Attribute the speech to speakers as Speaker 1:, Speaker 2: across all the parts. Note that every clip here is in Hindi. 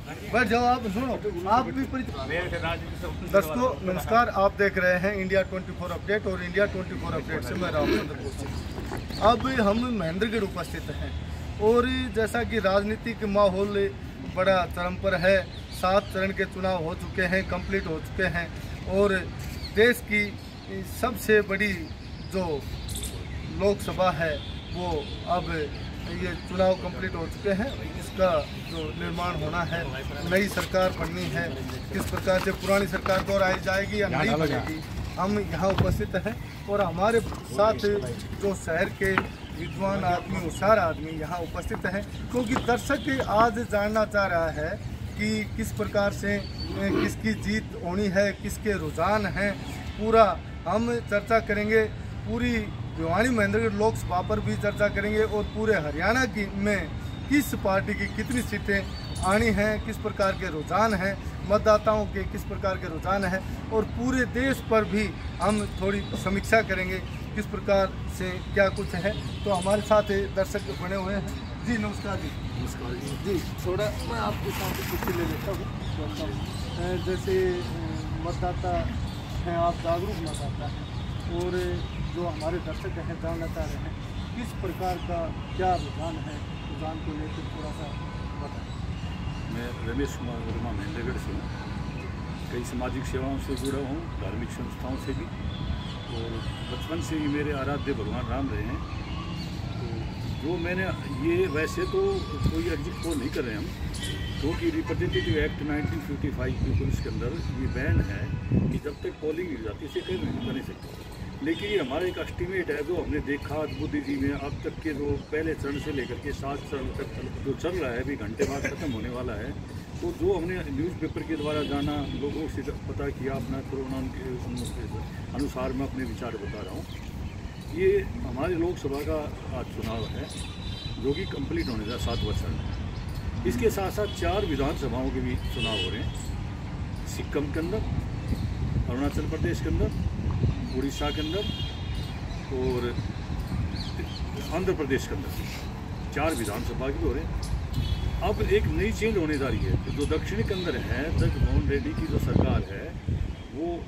Speaker 1: बैठ जाओ आप, सुनो आप भी। दर्शकों नमस्कार, आप देख रहे हैं इंडिया 24 अपडेट और इंडिया 24 अपडेट से मैं रामचंद्र कौशिक। अब हम महेंद्रगढ़ उपस्थित हैं और जैसा कि राजनीतिक माहौल बड़ा चरम पर है। 7 चरण के चुनाव हो चुके हैं, कंप्लीट हो चुके हैं और देश की सबसे बड़ी जो लोकसभा है वो अब ये चुनाव कंप्लीट हो चुके हैं। इसका जो निर्माण होना है, नई सरकार बननी है, किस प्रकार से पुरानी सरकार दोहराई जाएगी या नहीं बनेगी, हम यहाँ उपस्थित हैं। और हमारे साथ जो शहर के विद्वान आदमी, होशियार आदमी यहाँ उपस्थित हैं, क्योंकि दर्शक आज जानना चाह रहा है कि किस प्रकार से किसकी जीत होनी है, किसके रुझान हैं, पूरा हम चर्चा करेंगे। पूरी भिवानी महेंद्रगढ़ लोकसभा पर भी चर्चा करेंगे और पूरे हरियाणा की में किस पार्टी की कितनी सीटें आनी हैं, किस प्रकार के रुझान हैं, मतदाताओं के किस प्रकार के रुझान हैं, और पूरे देश पर भी हम थोड़ी समीक्षा करेंगे किस प्रकार से क्या कुछ है। तो हमारे साथ दर्शक बने हुए हैं। जी नमस्कार जी।
Speaker 2: नमस्कार जी।
Speaker 1: जी थोड़ा मैं आपके साथ कुछ ले लेता हूँ। जैसे मतदाता हैं, आप जागरूक मतदाता हैं और जो हमारे दर्शक हैं जानना चाह रहे हैं किस प्रकार का क्या रुझान है, रुझान को लेकर थोड़ा सा बताएं।
Speaker 2: मैं रमेश कुमार वर्मा महेंद्रगढ़ से हूँ। कई सामाजिक सेवाओं से जुड़ा हूँ, धार्मिक संस्थाओं से भी, और बचपन से ही मेरे आराध्य भगवान राम रहे हैं। तो जो मैंने ये वैसे तो कोई एग्जिट पोल नहीं कर रहे हम, क्योंकि रिप्रेजेंटेटिव एक्ट 1955 की पुलिस के अंदर ये बैन है कि जब तक पोलिंग नहीं जाती इसे कहीं नहीं बने सकते। लेकिन ये हमारा एक एस्टिमेट है जो हमने देखा बुद्धिजीवी में अब तक के जो पहले चरण से लेकर के 7 चरण तक जो चल रहा है, अभी घंटे बाद ख़त्म होने वाला है। तो जो हमने न्यूज़पेपर के द्वारा जाना, लोगों से पता किया, अपना कोरोना के अनुसार मैं अपने विचार बता रहा हूँ। ये हमारी लोकसभा का आज चुनाव है जो कि कंप्लीट होने का 7वां चरण। इसके साथ साथ 4 विधानसभाओं के भी चुनाव हो रहे हैं। सिक्किम के अंदर, अरुणाचल प्रदेश के अंदर, उड़ीसा के अंदर और आंध्र प्रदेश के अंदर 4 विधानसभा के भी हो रहे हैं। अब एक नई चेंज होने जा रही है। जो दक्षिण के अंदर है, जगनमोहन रेड्डी की जो सरकार है, वो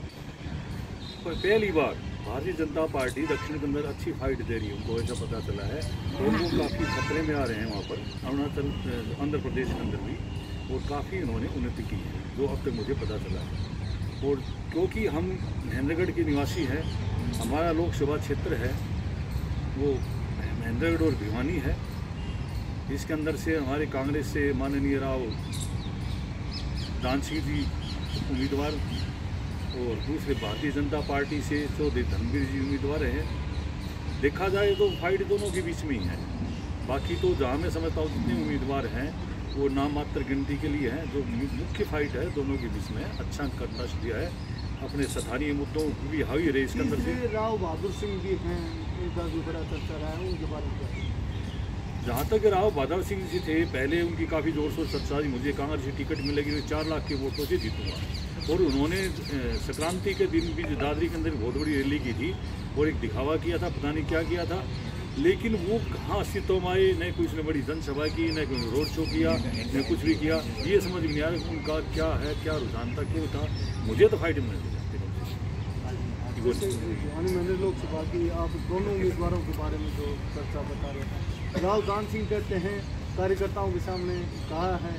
Speaker 2: पहली बार भारतीय जनता पार्टी दक्षिण के अंदर अच्छी फाइट दे रही है, उनको ऐसा पता चला है। और वो काफ़ी खतरे में आ रहे हैं वहाँ पर, अरुणाचल आंध्र प्रदेश के अंदर भी, और काफ़ी उन्होंने उन्नति की है जो अब तक मुझे पता चला है। और क्योंकि हम महेंद्रगढ़ के निवासी हैं, हमारा लोकसभा क्षेत्र है वो महेंद्रगढ़ और भिवानी है। इसके अंदर से हमारे कांग्रेस से माननीय राव दानसिंह जी उम्मीदवार और दूसरे भारतीय जनता पार्टी से चौधरी धर्मवीर जी उम्मीदवार हैं। देखा जाए तो फाइट दोनों के बीच में ही है। बाकी तो जहाँ मैं समझता हूँ जितने उम्मीदवार हैं वो नाम मात्र गिनती के लिए हैं। जो मुख्य फाइट है दोनों के बीच में अच्छा करतश दिया है। अपने स्थानीय मुद्दों की भी हावी रही इसके अंदर से।
Speaker 1: राव बहादुर सिंह भी हैं, इनका भी बड़ा चर्चा रहा है, उनके बारे में
Speaker 2: जहाँ तक राव बहादुर सिंह जी थे, पहले उनकी काफ़ी जोर शोर चर्चा थी, मुझे कांग्रेस से टिकट मिलेगी, मैं 4 लाख के वोटों से जीतूंगा। और उन्होंने संक्रांति के दिन भी दादरी के अंदर बहुत बड़ी रैली की थी और एक दिखावा किया था, पता नहीं क्या किया था, लेकिन वो कहाँ अस्तित्व में आए, न कोई उसने बड़ी जनसभा की, न कोई रोड शो किया, न कुछ भी किया। ये समझ में नहीं आया उनका क्या है, क्या रुझान था, क्यों था। मुझे तो फाइट में
Speaker 1: मैंने लोकसभा की आप दोनों उम्मीदवारों के बारे में जो चर्चा बता रहे हैं, राव दान सिंह कहते हैं, कार्यकर्ताओं के सामने कहा है,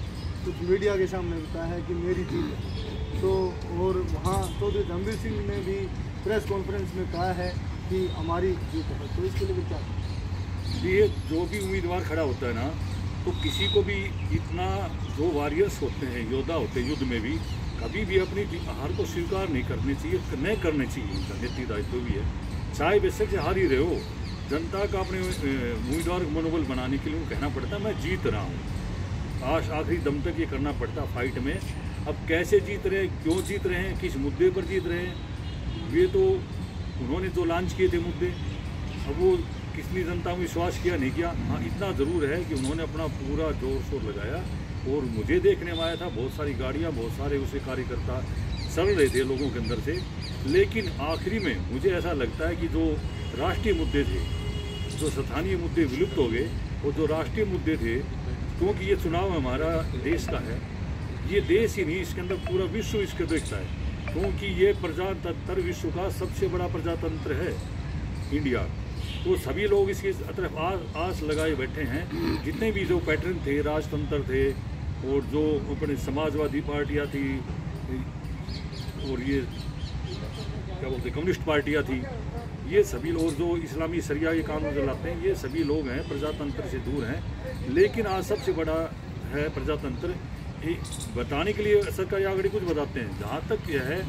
Speaker 1: कुछ मीडिया के सामने बताया है कि मेरी जीत है। तो और वहाँ चौधरी धर्मवीर सिंह ने भी प्रेस कॉन्फ्रेंस में कहा है कि हमारी जीत है। तो इसके लिए क्या
Speaker 2: ये जो भी उम्मीदवार खड़ा होता है ना, तो किसी को भी इतना जो वॉरियर्स होते हैं, योद्धा होते हैं, युद्ध में भी कभी भी अपनी हार को स्वीकार नहीं करनी चाहिए, नहीं करनी चाहिए। इनका नैतिक दायित्व भी है, चाहे बेशक से हार ही रहे हो। जनता का अपने उम्मीदवार को मनोबल बनाने के लिए कहना पड़ता है मैं जीत रहा हूँ, आखिरी दम तक ये करना पड़ता फाइट में। अब कैसे जीत रहे हैं, क्यों जीत रहे हैं, किस मुद्दे पर जीत रहे हैं, ये तो उन्होंने जो लॉन्च किए थे मुद्दे, अब वो कितनी जनता में विश्वास किया नहीं किया। हाँ इतना ज़रूर है कि उन्होंने अपना पूरा जोर शोर लगाया और मुझे देखने में आया था बहुत सारी गाड़ियाँ, बहुत सारे उसे कार्यकर्ता चल रहे थे लोगों के अंदर से। लेकिन आखिरी में मुझे ऐसा लगता है कि जो राष्ट्रीय मुद्दे थे, जो स्थानीय मुद्दे विलुप्त हो गए, और जो राष्ट्रीय मुद्दे थे, क्योंकि ये चुनाव हमारा देश का है, ये देश ही नहीं, इसके अंदर पूरा विश्व इसके देखता है, क्योंकि ये प्रजातंत्र विश्व का सबसे बड़ा प्रजातंत्र है इंडिया। तो सभी लोग इसकी तरफ आस लगाए बैठे हैं। जितने भी जो पैटर्न थे, राजतंत्र थे और जो अपने समाजवादी पार्टियां थी और ये क्या बोलते कम्युनिस्ट पार्टियां थी, ये सभी लोग जो इस्लामी शरिया के कानून चलाते हैं, ये सभी लोग हैं प्रजातंत्र से दूर हैं। लेकिन आज सबसे बड़ा है प्रजातंत्र, बताने के लिए सरकारी आंकड़े कुछ बताते हैं। जहाँ तक यह है,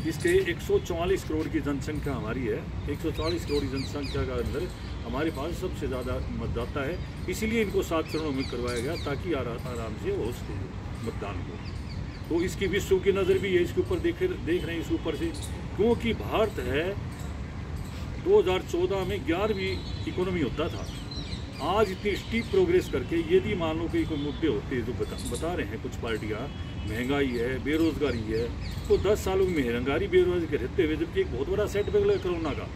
Speaker 2: इसके 144 करोड़ की जनसंख्या हमारी है। 144 करोड़ की जनसंख्या का अंदर हमारे पास सबसे ज़्यादा मतदाता है। इसीलिए इनको 7 चरणों में करवाया गया, ताकि आराम से हो सके मतदान को। तो इसकी विश्व की नज़र भी है इसके ऊपर, देख रहे हैं इसके ऊपर से, क्योंकि भारत है 2014 में 11वीं इकोनॉमी होता था। आज इतनी स्टीप प्रोग्रेस करके यदि मान लो कि कोई मुद्दे होते जो बता रहे हैं कुछ पार्टियां, महंगाई है, बेरोजगारी है, तो 10 सालों में महंगाई बेरोजगारी के रहते हुए, जबकि एक बहुत बड़ा सेटबैक लगा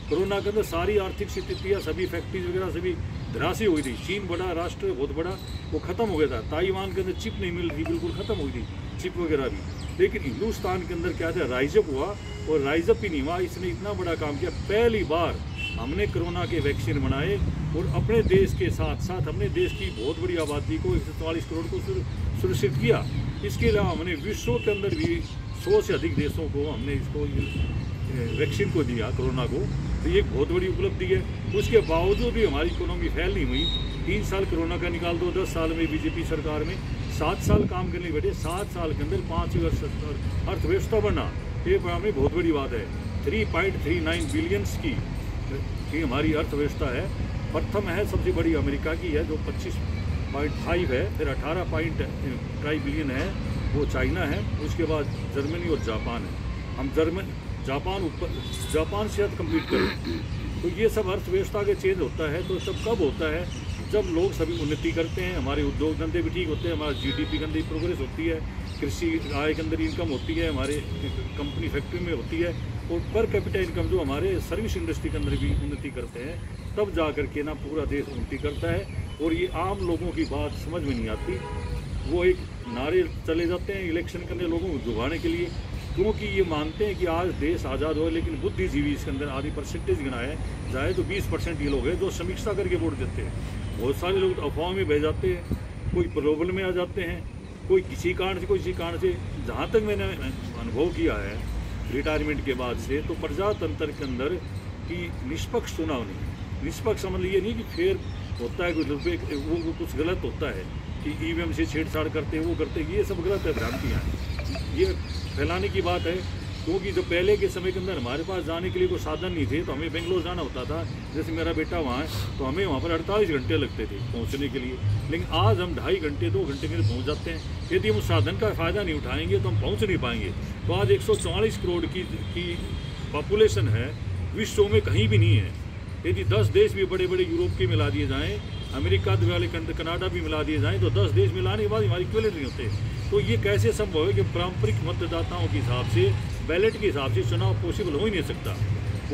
Speaker 2: कोरोना के अंदर सारी आर्थिक स्थितियाँ, सभी फैक्ट्रीज वगैरह सभी धराशी हुई थी। चीन बड़ा राष्ट्र, बहुत बड़ा, वो खत्म हो गया था। ताइवान के अंदर चिप नहीं मिल रही, बिल्कुल खत्म हुई थी चिप वगैरह भी। लेकिन हिंदुस्तान के अंदर क्या था, राइजअप हुआ, और राइजअप ही नहीं हुआ, इसने इतना बड़ा काम किया। पहली बार हमने कोरोना के वैक्सीन बनाए और अपने देश के साथ साथ अपने देश की बहुत बड़ी आबादी को 144 करोड़ को सुरक्षित किया। इसके अलावा हमने विश्व के अंदर भी 100 से अधिक देशों को हमने इसको वैक्सीन को दिया, कोरोना को। तो ये एक बहुत बड़ी उपलब्धि है। उसके बावजूद भी हमारी इकोनॉमी फैल नहीं हुई। 3 साल कोरोना का निकाल दो, 10 साल में बीजेपी सरकार में 7 साल काम करने बैठे, 7 साल के अंदर 5 वर्ष अर्थव्यवस्था बढ़ना, ये हमें बहुत बड़ी बात है। 3.39 बिलियंस की हमारी अर्थव्यवस्था है। प्रथम है सबसे बड़ी अमेरिका की है जो 25.5 है, फिर 18.5 बिलियन है वो चाइना है, उसके बाद जर्मनी और जापान है। हम जापान से कम्पीट करें। तो ये सब अर्थव्यवस्था के चेंज होता है। तो सब कब होता है, जब लोग सभी उन्नति करते हैं, हमारे उद्योग धंधे भी ठीक होते हैं, हमारा GDP के अंदर प्रोग्रेस होती है, कृषि आय के अंदर इनकम होती है, हमारे कंपनी फैक्ट्री में होती है, और पर कैपिटल इनकम जो हमारे सर्विस इंडस्ट्री के अंदर भी उन्नति करते हैं, तब जा कर के ना पूरा देश उन्नति करता है। और ये आम लोगों की बात समझ में नहीं आती। वो एक नारे चले जाते हैं इलेक्शन करने लोगों को जुगाने के लिए, क्योंकि ये मानते हैं कि आज देश आज़ाद हो, लेकिन बुद्धिजीवी इसके अंदर आधी परसेंटेज गिनाए जाए तो 20% ये लोग हैं जो समीक्षा करके वोट देते हैं। बहुत सारे लोग अफवाह में बह जाते हैं, कोई प्रलोभन में आ जाते हैं, कोई किसी कारण से कोई किसी कारण से। जहाँ तक मैंने अनुभव किया है रिटायरमेंट के बाद से, तो प्रजातंत्र के अंदर कि निष्पक्ष चुनाव नहीं है। निष्पक्ष मतलब ये नहीं कि फेर होता है, वो कुछ गलत होता है कि EVM से छेड़छाड़ करते हैं, वो करते हैं, ये सब गलत है, भ्रांतियाँ हैं, ये फैलाने की बात है। क्योंकि जो पहले के समय के अंदर हमारे पास जाने के लिए कोई साधन नहीं थे, तो हमें बेंगलोर जाना होता था। जैसे मेरा बेटा वहाँ है, तो हमें वहाँ पर 48 घंटे लगते थे पहुँचने के लिए, लेकिन आज हम 2.5 घंटे 2 घंटे के लिए पहुँच जाते हैं। यदि हम उस साधन का फ़ायदा नहीं उठाएंगे तो हम पहुँच नहीं पाएंगे। तो आज 144 करोड़ की पॉपुलेशन है, विश्व में कहीं भी नहीं है। यदि 10 देश भी बड़े बड़े यूरोप के मिला दिए जाएँ, अमेरिका वाले कनाडा भी मिला दिए जाएँ, तो 10 देश मिलाने के बाद हमारी इक्विवेलेंट नहीं होते। तो ये कैसे संभव है कि पारंपरिक मतदाताओं के हिसाब से, बैलेट के हिसाब से चुनाव पॉसिबल हो ही नहीं सकता।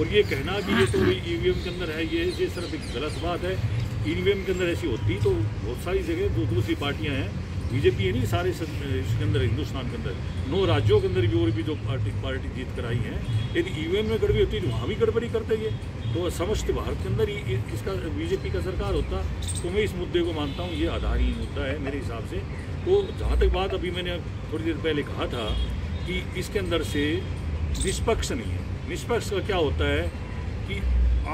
Speaker 2: और ये कहना कि ये तो EVM के अंदर है, ये सिर्फ एक गलत बात है। EVM के अंदर ऐसी होती तो बहुत सारी जगह जो दूसरी पार्टियां हैं, बीजेपी है नहीं, सारे इसके अंदर हिंदुस्तान के अंदर 9 राज्यों के अंदर भी और भी जो पार्टी जीत कर आई हैं, यदि EVM में गड़बड़ी होती तो वहाँ भी गड़बड़ी करते ये। तो समस्त भारत के अंदर ही इसका बीजेपी का सरकार होता, तो मैं इस मुद्दे को मानता हूँ ये आधारहीन मुद्दा है मेरे हिसाब से। तो जहाँ तक बात अभी मैंने थोड़ी देर पहले कहा था कि इसके अंदर से निष्पक्ष नहीं है। निष्पक्ष का क्या होता है कि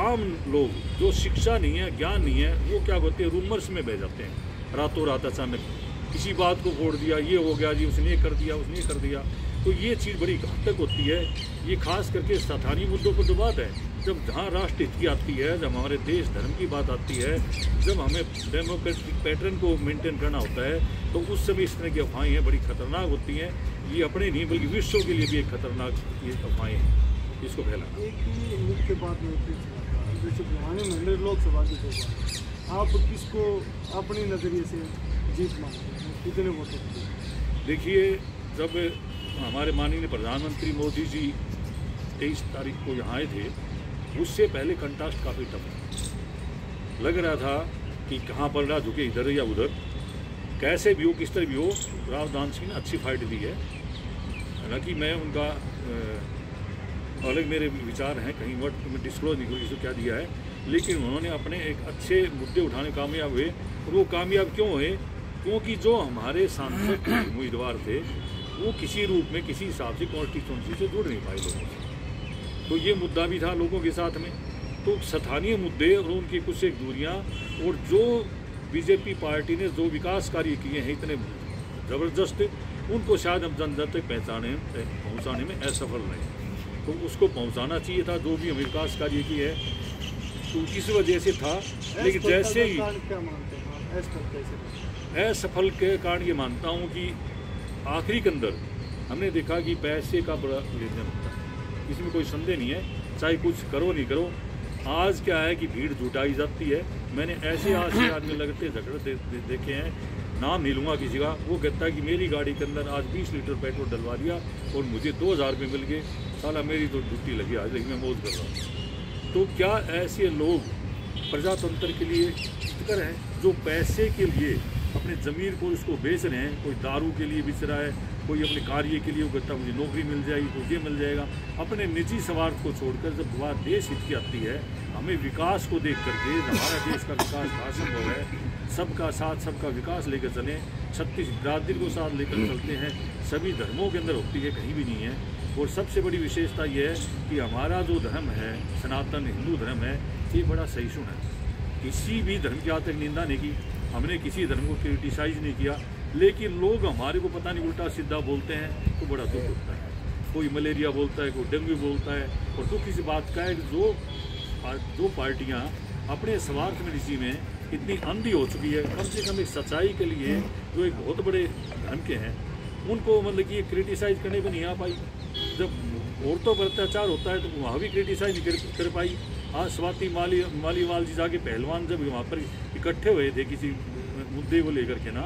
Speaker 2: आम लोग जो शिक्षा नहीं है, ज्ञान नहीं है, वो क्या होते हैं, रूमर्स में बह जाते हैं। रातों रात अचानक किसी बात को फोड़ दिया, ये हो गया जी, उसने ये कर दिया, उसने ये कर दिया। तो ये चीज़ बड़ी घातक होती है। ये खास करके स्थानीय मुद्दों पर जो बात है, जब जहाँ राष्ट्र हित की आती है, जब हमारे देश धर्म की बात आती है, जब हमें डेमोक्रेटिक पैटर्न को मेंटेन करना होता है, तो उस समय इस तरह की अफवाहें बड़ी खतरनाक होती हैं। ये अपने नहीं बल्कि विश्व के लिए भी एक खतरनाक ये अफवाहें हैं, इसको फैलाना।
Speaker 1: एक ही मुख्य बात में जैसे बुढ़ाने महेंद्र लोकसभा की जो आप किसको अपने नज़रिए से जीत मानते हैं, कितने वोट?
Speaker 2: देखिए, जब हमारे माननीय प्रधानमंत्री मोदी जी 23 तारीख को यहाँ आए थे, उससे पहले कंटेस्ट काफ़ी टफ लग रहा था कि कहाँ पर ना झुके, इधर या उधर। कैसे भी हो, किस तरह भी हो, राव दान सिंह ने अच्छी फाइट दी है। हालांकि मैं उनका अलग मेरे विचार हैं, कहीं वर्ड में डिस्क्लोज नहीं हुई क्या दिया है, लेकिन उन्होंने अपने एक अच्छे मुद्दे उठाने कामयाब हुए। और वो कामयाब क्यों हुए? क्योंकि जो हमारे सांसद उम्मीदवार थे वो किसी रूप में किसी हिसाब से कॉन्स्टिट्यूंसी से जुड़ नहीं पाए लोगों से, तो ये मुद्दा भी था लोगों के साथ में। तो स्थानीय मुद्दे और उनकी कुछ एक दूरियाँ, और जो बीजेपी पार्टी ने जो विकास कार्य किए हैं इतने ज़बरदस्त, उनको शायद हम जन जन तक पहुँचाने में असफल रहे। तो उसको पहुँचाना चाहिए था, जो भी हम विकास कार्य किए है, तो इस वजह से था। लेकिन जैसे ही असफल के कारण ये मानता हूँ कि आखिरी के अंदर हमने देखा कि पैसे का बड़ा लेन देन होता है, इसमें कोई संदेह नहीं है, चाहे कुछ करो नहीं करो। आज क्या है कि भीड़ जुटाई जाती है। मैंने ऐसे आदमी लगते झगड़े देखे हैं, नाम नहीं लूँगा किसी का, वो कहता है कि मेरी गाड़ी के अंदर आज 20 लीटर पेट्रोल डलवा दिया और मुझे 2000 रुपये मिल गए, साला मेरी तो ड्यूटी लगी आज, लेकिन मैं मौज कर रहा हूँ। तो क्या ऐसे लोग प्रजातंत्र के लिए हितकर हैं, जो पैसे के लिए अपने ज़मीर को उसको बेच रहे हैं? कोई दारू के लिए बेच रहा है, कोई अपने कार्य के लिए वो कहता मुझे नौकरी मिल जाएगी तो ये मिल जाएगा। अपने निजी स्वार्थ को छोड़कर जब बात देश हित की आती है, हमें विकास को देख करके, हमारा देश का विकास असंभव है, सबका साथ सबका विकास लेकर चलें, 36 बिरादरी को साथ लेकर चलते हैं, सभी धर्मों के अंदर होती है, कहीं भी नहीं है। और सबसे बड़ी विशेषता यह है कि हमारा जो धर्म है, सनातन हिंदू धर्म है, ये बड़ा सहिष्णु है। किसी भी धर्म की आज तक निंदा नहीं की, हमने किसी धर्म को क्रिटिसाइज नहीं किया, लेकिन लोग हमारे को पता नहीं उल्टा सीधा बोलते हैं, तो बड़ा दुख होता है। कोई मलेरिया बोलता है, कोई डेंगू बोलता है, और दुख इस बात का है कि जो पार्टियां अपने स्वार्थ में इसी में इतनी अंधी हो चुकी है, कम से कम एक सच्चाई के लिए जो एक बहुत बड़े धर्म के हैं, उनको मतलब कि ये क्रिटिसाइज करने पर नहीं आ पाई। जब औरतों पर अत्याचार होता है तो वहाँ भी क्रिटिसाइज नहीं कर पाई। आज स्वाति मालीवाल जी जाके पहलवान जब वहाँ पर इकट्ठे हुए थे किसी मुद्दे को लेकर के ना,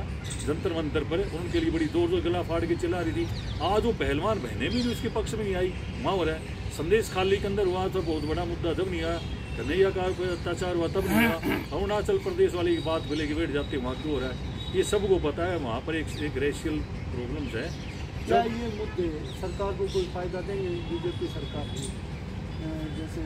Speaker 2: जंतर मंतर पर, उनके लिए बड़ी जोर गला फाड़ के चिल्ला रही थी। आज वो पहलवान बहनें भी उसके पक्ष में नहीं आई। वहाँ हो रहा है संदेश खाली के अंदर हुआ था बहुत बड़ा मुद्दा, जब नहीं आया। कन्हैया का अत्याचार हुआ तब नहीं हुआ। अरुणाचल प्रदेश वाली की बात बोले कि बैठ जाते, वहाँ क्यों हो रहा है, ये सबको पता है। वहाँ पर एक रेशियल प्रॉब्लम्स है।
Speaker 3: क्या ये मुद्दे सरकार को कोई फ़ायदा देंगे? बीजेपी सरकार की जैसे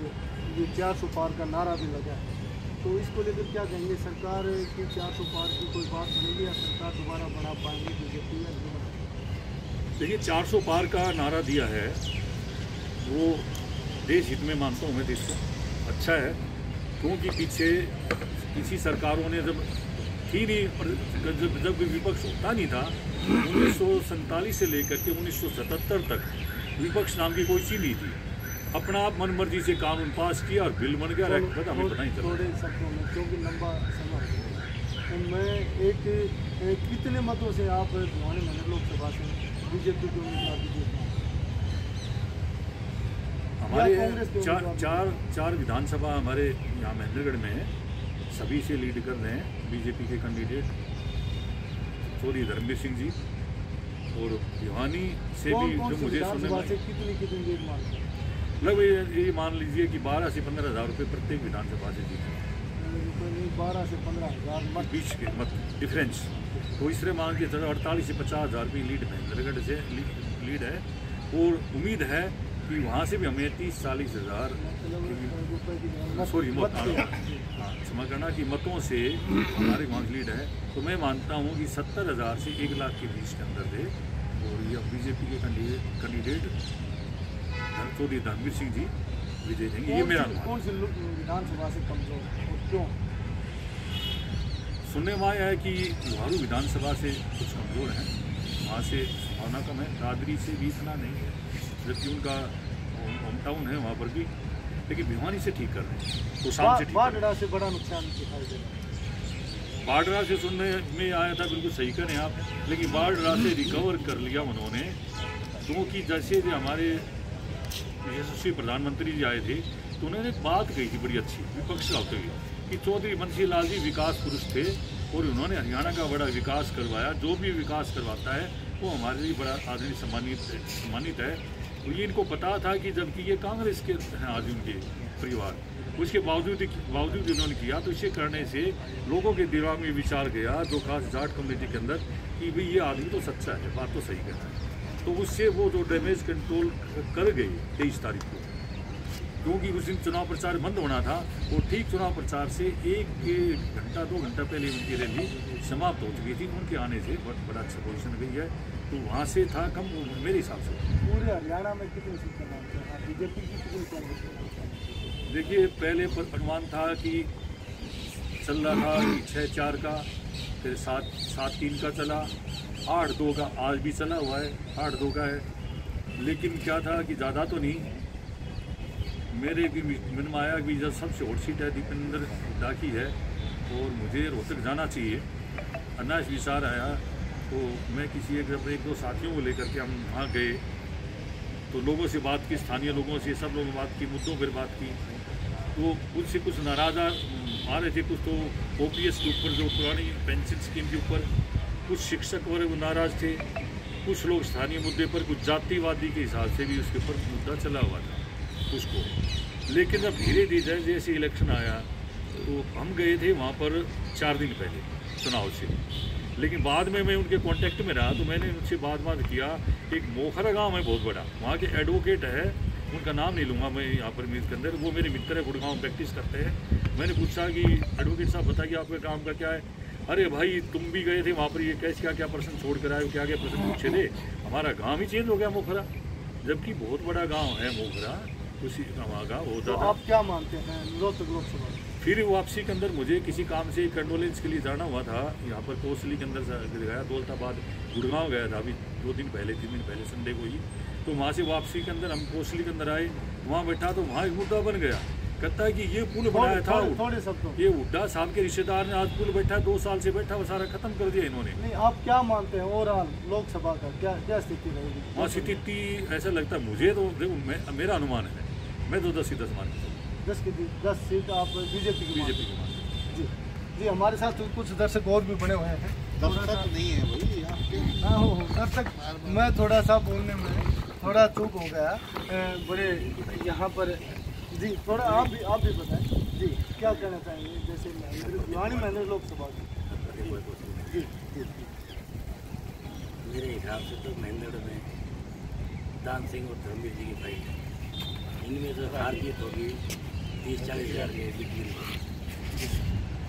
Speaker 3: ये 400 पार का नारा भी लगा है, तो इसको लेकर क्या कहेंगे? सरकार की 400 पार की कोई बात बनेगी या सरकार दोबारा बढ़ा पाएंगे बीजेपी या नहीं?
Speaker 2: देखिए, 400 पार का नारा दिया है, वो देश हित में मानता हूँ मैं, देश को अच्छा है। क्योंकि पीछे किसी सरकारों ने जब थी नहीं, और जब विपक्ष होता नहीं था, 1947 से लेकर के 1977 तक विपक्ष नाम की कोई चीज़ नहीं थी। अपना आप मन मर्जी से कानून पास किया और बिल बन गया, हमें पता नहीं चला।
Speaker 3: थोड़े शब्दों में, क्योंकि लंबा समय मैं कितने मतों से आप भिवानी मंडल लोकसभा से बीजेपी को उम्मीदवार दीजिए?
Speaker 2: हमारे चार विधानसभा हमारे यहाँ महेंद्रगढ़ में है, सभी से लीड कर रहे हैं बीजेपी के कैंडिडेट चौधरी धर्मवीर सिंह जी। और भिवानी से भी जो मुझे सुनने में
Speaker 3: कितनी
Speaker 2: लगभग ये मान लीजिए कि 12 से 15 हज़ार रुपये प्रत्येक विधानसभा से जीते,
Speaker 3: 12 से 15 हज़ार
Speaker 2: बीच के मत डिफरेंस। तो इस तरह मान के 48 से 50 हज़ार रुपये लीड महेंद्रगढ़ से लीड है। और उम्मीद है कि वहाँ से भी हमें 30-40 हज़ार क्षमा करना कि मतों से हमारे वहाँ लीड है। तो मैं मानता हूँ कि 70 हज़ार से 1 लाख के बीच के अंदर थे। और ये बीजेपी के कैंडिडेट चौधरी धर्मवीर सिंह जी विजय देंगे, ये मेरा
Speaker 3: कौन से विधानसभा से कमजोर और क्यों?
Speaker 2: सुनने में आया है कि लोहारू विधानसभा से कुछ कमजोर हैं, वहाँ से भावना कम है। दादरी से भी इतना नहीं है, जबकि उनका होम टाउन है वहाँ पर भी, लेकिन भिवानी से ठीक कर रहे हैं। तो शाम से
Speaker 3: बाढ़ से बड़ा नुकसान दिखाई दे रहा है।
Speaker 2: बाढ़ से सुनने में आया था, बिल्कुल सही करें आप, लेकिन बाढ़ से रिकवर कर लिया उन्होंने। क्योंकि जैसे हमारे यशस्वी प्रधानमंत्री जी आए थे तो उन्होंने बात कही थी बड़ी अच्छी विपक्ष का होते हुए कि चौधरी बंसी लाल जी विकास पुरुष थे और उन्होंने हरियाणा का बड़ा विकास करवाया। जो भी विकास करवाता है वो हमारे लिए बड़ा आदरणीय सम्मानित है। तो ये इनको पता था कि जबकि ये कांग्रेस के हैं आज उनके, परिवार, उसके बावजूद उन्होंने किया। तो इसे करने से लोगों के दिमाग में विचार गया, जो खास जाट कम्युनिटी के अंदर, कि भाई ये आदमी तो सच्चा है, बात तो सही कहता है। तो उससे वो जो डैमेज कंट्रोल कर गए 23 तारीख को, क्योंकि उस दिन चुनाव प्रचार बंद होना था, वो ठीक चुनाव प्रचार से 1 घंटा 2 घंटा पहले उनकी रैली समाप्त हो चुकी थी। उनके आने से बहुत बड़ा अच्छा पोजिशन गई है। तो वहाँ से था कम मेरे हिसाब से।
Speaker 3: पूरे हरियाणा में कितनी सीटें मानते हैं बीजेपी की, कितनी कांग्रेस?
Speaker 2: देखिए, पहले अनुमान था कि चल रहा था कि 6-4 का, फिर 7-3 का चला, 8-2 का आज भी चला हुआ है, 8-2 का है। लेकिन क्या था कि ज़्यादा तो नहीं, मेरे भी मन में आया कि जब सबसे हॉट सीट है दीपेंद्र हुड्डा की है और मुझे रोहतक जाना चाहिए, अनायास विचार आया। तो मैं किसी एक 1-2 साथियों को लेकर के हम वहाँ गए, तो लोगों से बात की, स्थानीय लोगों से, सब लोगों बात की, मुद्दों पर बात की। तो उससे कुछ नाराज़ आ रहे थे, कुछ तो OPS के ऊपर, जो पुरानी पेंशन स्कीम के ऊपर कुछ शिक्षक और वो नाराज़ थे, कुछ लोग स्थानीय मुद्दे पर, कुछ जातिवादी के हिसाब से भी उसके ऊपर मुद्दा चला हुआ था उसको। लेकिन अब धीरे धीरे जैसे इलेक्शन आया, तो हम गए थे वहाँ पर 4 दिन पहले चुनाव से। लेकिन बाद में मैं उनके कांटेक्ट में रहा, तो मैंने उनसे बात किया। एक मोखरा गांव है बहुत बड़ा, वहाँ के एडवोकेट है, उनका नाम नहीं लूँगा मैं यहाँ पर मीट के अंदर, वो मेरे मित्र है, गुड़गांव में प्रैक्टिस करते हैं। मैंने पूछा कि एडवोकेट साहब बताइए आपके काम का क्या है? अरे भाई, तुम भी गए थे वहाँ पर, ये कैसे क्या प्रश्न छोड़ कर आए, क्या प्रश्न पूछे थे? हमारा गाँव ही चेंज हो गया मोखरा, जबकि बहुत बड़ा गाँव है मोखरा, उसी वहाँ का होता।
Speaker 3: तो आप क्या मानते हैं रोहतक लोकसभा?
Speaker 2: फिर वापसी के अंदर मुझे किसी काम से कंडोलेंस के लिए जाना हुआ था, यहाँ पर कोसली के अंदर गया, दौलताबाद, गुड़गांव गया था अभी 3 दिन पहले संडे को ही। तो वहाँ से वापसी के अंदर हम कोसली के अंदर आए, वहाँ बैठा तो वहाँ एक मुद्दा बन गया। कहता है कि ये पुल बनाया था, ये हुड्डा साहब के रिश्तेदार ने आज पुल बैठा, 2 साल से बैठा, वो सारा खत्म कर दिया इन्होंने।
Speaker 3: नहीं, आप क्या मानते हैं ओवरऑल लोकसभा का क्या स्थिति रहेगी?
Speaker 2: हाँ, स्थिति ऐसा लगता है मुझे, तो देखो मेरा अनुमान है, मैं तो 10 ही 10 मान
Speaker 3: 10 सीट आप बीजेपी की
Speaker 2: मानते
Speaker 3: जी। जी, हमारे साथ कुछ दर्शक और भी बने हुए हैं।
Speaker 1: दर्शक नहीं है भाई आपके?
Speaker 3: हाँ हो दर्शक, मैं थोड़ा सा बोलने में थोड़ा चूक हो गया। बड़े यहाँ पर जी, थोड़ा आप भी बताएं जी, क्या कहना चाहेंगे? जैसे महेंद्र लोकसभा जी।
Speaker 4: मेरे हिसाब से तो महेंद्र में दान सिंह और धर्मवीर जी की फाइट है। इनमें जो हार जीत होगी 30-40 हज़ार की बिक्री,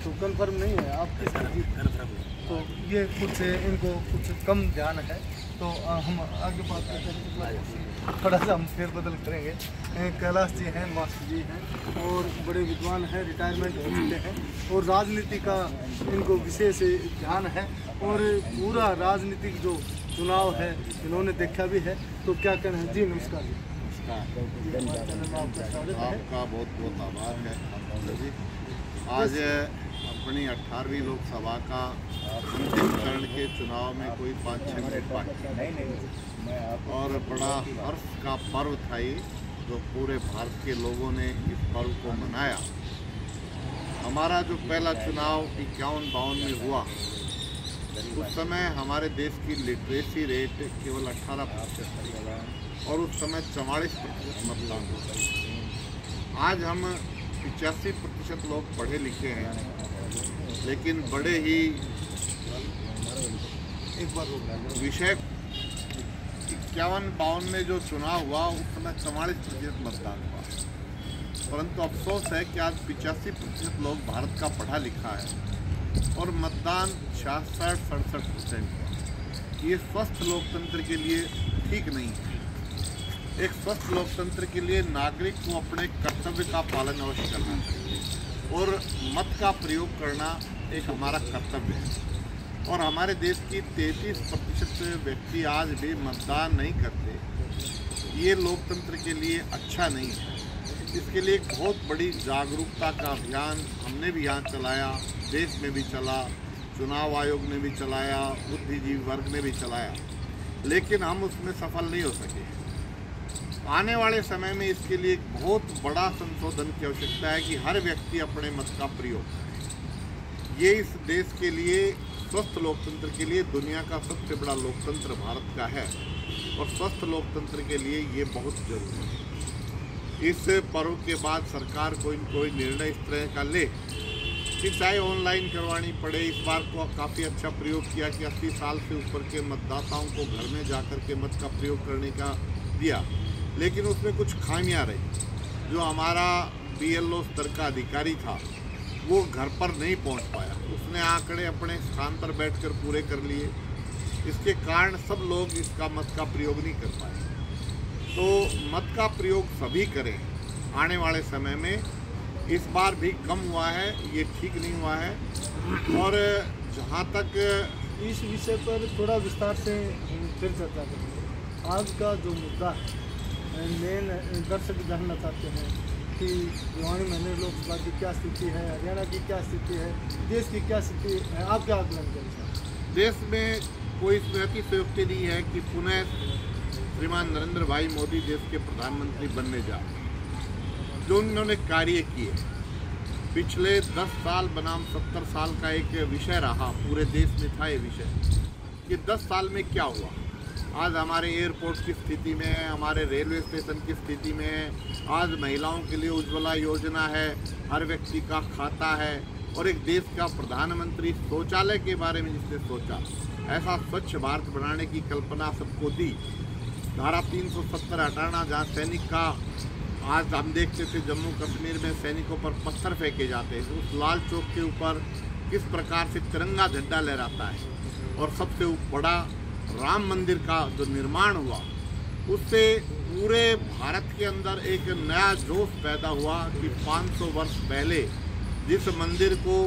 Speaker 3: तो कंफर्म नहीं है आपके साथ जीत?
Speaker 4: कन्फर्म नहीं।
Speaker 3: तो ये कुछ इनको कुछ कम ध्यान है, तो हम आगे बात करते हैं, थोड़ा सा हम फेरबदल करेंगे। कैलाश जी हैं, मास्टर जी हैं और बड़े विद्वान हैं, रिटायरमेंट हो चुके हैं और राजनीति का इनको विशेष ध्यान है और पूरा राजनीतिक जो चुनाव है इन्होंने देखा भी है। तो क्या कहना है जी? नमस्कार जी।
Speaker 1: आपका बहुत बहुत आभार है जी। आज अपनी 18वीं लोकसभा का अंतिम चरण के चुनाव में कोई 5-6 मिनट बाकी और बड़ा हर्ष का पर्व था ये, जो पूरे भारत के लोगों ने इस पर्व को मनाया। हमारा जो पहला चुनाव 51-52 में हुआ, उस समय हमारे देश की लिटरेसी रेट केवल 18% थी और उस समय 44% मतदान होता। आज हम 85% लोग पढ़े लिखे हैं, लेकिन बड़े ही एक बार विषय 51-52 में जो चुनाव हुआ उस समय 44% मतदान हुआ, परंतु अफसोस है कि आज 85% लोग भारत का पढ़ा लिखा है और मतदान 66-67% है। ये स्वस्थ लोकतंत्र के लिए ठीक नहीं है। एक स्वस्थ लोकतंत्र के लिए नागरिक को अपने कर्तव्य का पालन अवश्य करना चाहिए और मत का प्रयोग करना एक हमारा कर्तव्य है। और हमारे देश की 33% व्यक्ति आज भी मतदान नहीं करते। ये लोकतंत्र के लिए अच्छा नहीं है। इसके लिए एक बहुत बड़ी जागरूकता का अभियान हमने भी यहाँ चलाया, देश में भी चला, चुनाव आयोग ने भी चलाया, बुद्धिजीवी वर्ग ने भी चलाया, लेकिन हम उसमें सफल नहीं हो सके। आने वाले समय में इसके लिए एक बहुत बड़ा संशोधन की आवश्यकता है कि हर व्यक्ति अपने मत का प्रयोग करे। ये इस देश के लिए, स्वस्थ लोकतंत्र के लिए दुनिया का सबसे बड़ा लोकतंत्र भारत का है और स्वस्थ लोकतंत्र के लिए ये बहुत जरूरी है।
Speaker 5: इस पर्व के बाद सरकार कोई निर्णय इस तरह का ले कि चाहे ऑनलाइन करवानी पड़े। इस बार को काफ़ी अच्छा प्रयोग किया कि 80 साल से ऊपर के मतदाताओं को घर में जाकर के मत का प्रयोग करने का दिया, लेकिन उसमें कुछ खामियां रही। जो हमारा BLO स्तर का अधिकारी था वो घर पर नहीं पहुंच पाया, उसने आंकड़े अपने स्थान पर बैठकर पूरे कर लिए। इसके कारण सब लोग इसका मत का प्रयोग नहीं कर पाए। तो मत का प्रयोग सभी करें। आने वाले समय में इस बार भी कम हुआ है, ये ठीक नहीं हुआ है। और जहाँ तक
Speaker 3: इस विषय पर थोड़ा विस्तार से फिर चर्चा करेंगे। आज का जो मुद्दा है, मेन दर्शक जानना चाहते हैं कि भिवानी मैंने लोकसभा की क्या स्थिति है, हरियाणा की क्या स्थिति है, देश की क्या स्थिति है, आप क्या आकलन करें?
Speaker 5: देश में कोई अतिशयोक्ति नहीं है कि पुनः श्रीमान नरेंद्र भाई मोदी देश के प्रधानमंत्री बनने जा रहे हैं। जो उन्होंने कार्य किए पिछले 10 साल बनाम 70 साल का एक विषय रहा, पूरे देश में था ये विषय कि 10 साल में क्या हुआ। आज हमारे एयरपोर्ट की स्थिति में है, हमारे रेलवे स्टेशन की स्थिति में है, आज महिलाओं के लिए उज्ज्वला योजना है, हर व्यक्ति का खाता है, और एक देश का प्रधानमंत्री शौचालय के बारे में जिसने सोचा, ऐसा स्वच्छ भारत बनाने की कल्पना सबको दी। धारा 370 हटाना, जहाँ सैनिक का आज हम देखते थे जम्मू कश्मीर में सैनिकों पर पत्थर फेंके जाते हैं, उस लाल चौक के ऊपर किस प्रकार से तिरंगा झंडा लहराता है। और सबसे बड़ा राम मंदिर का जो निर्माण हुआ, उससे पूरे भारत के अंदर एक नया जोश पैदा हुआ कि 500 वर्ष पहले जिस मंदिर को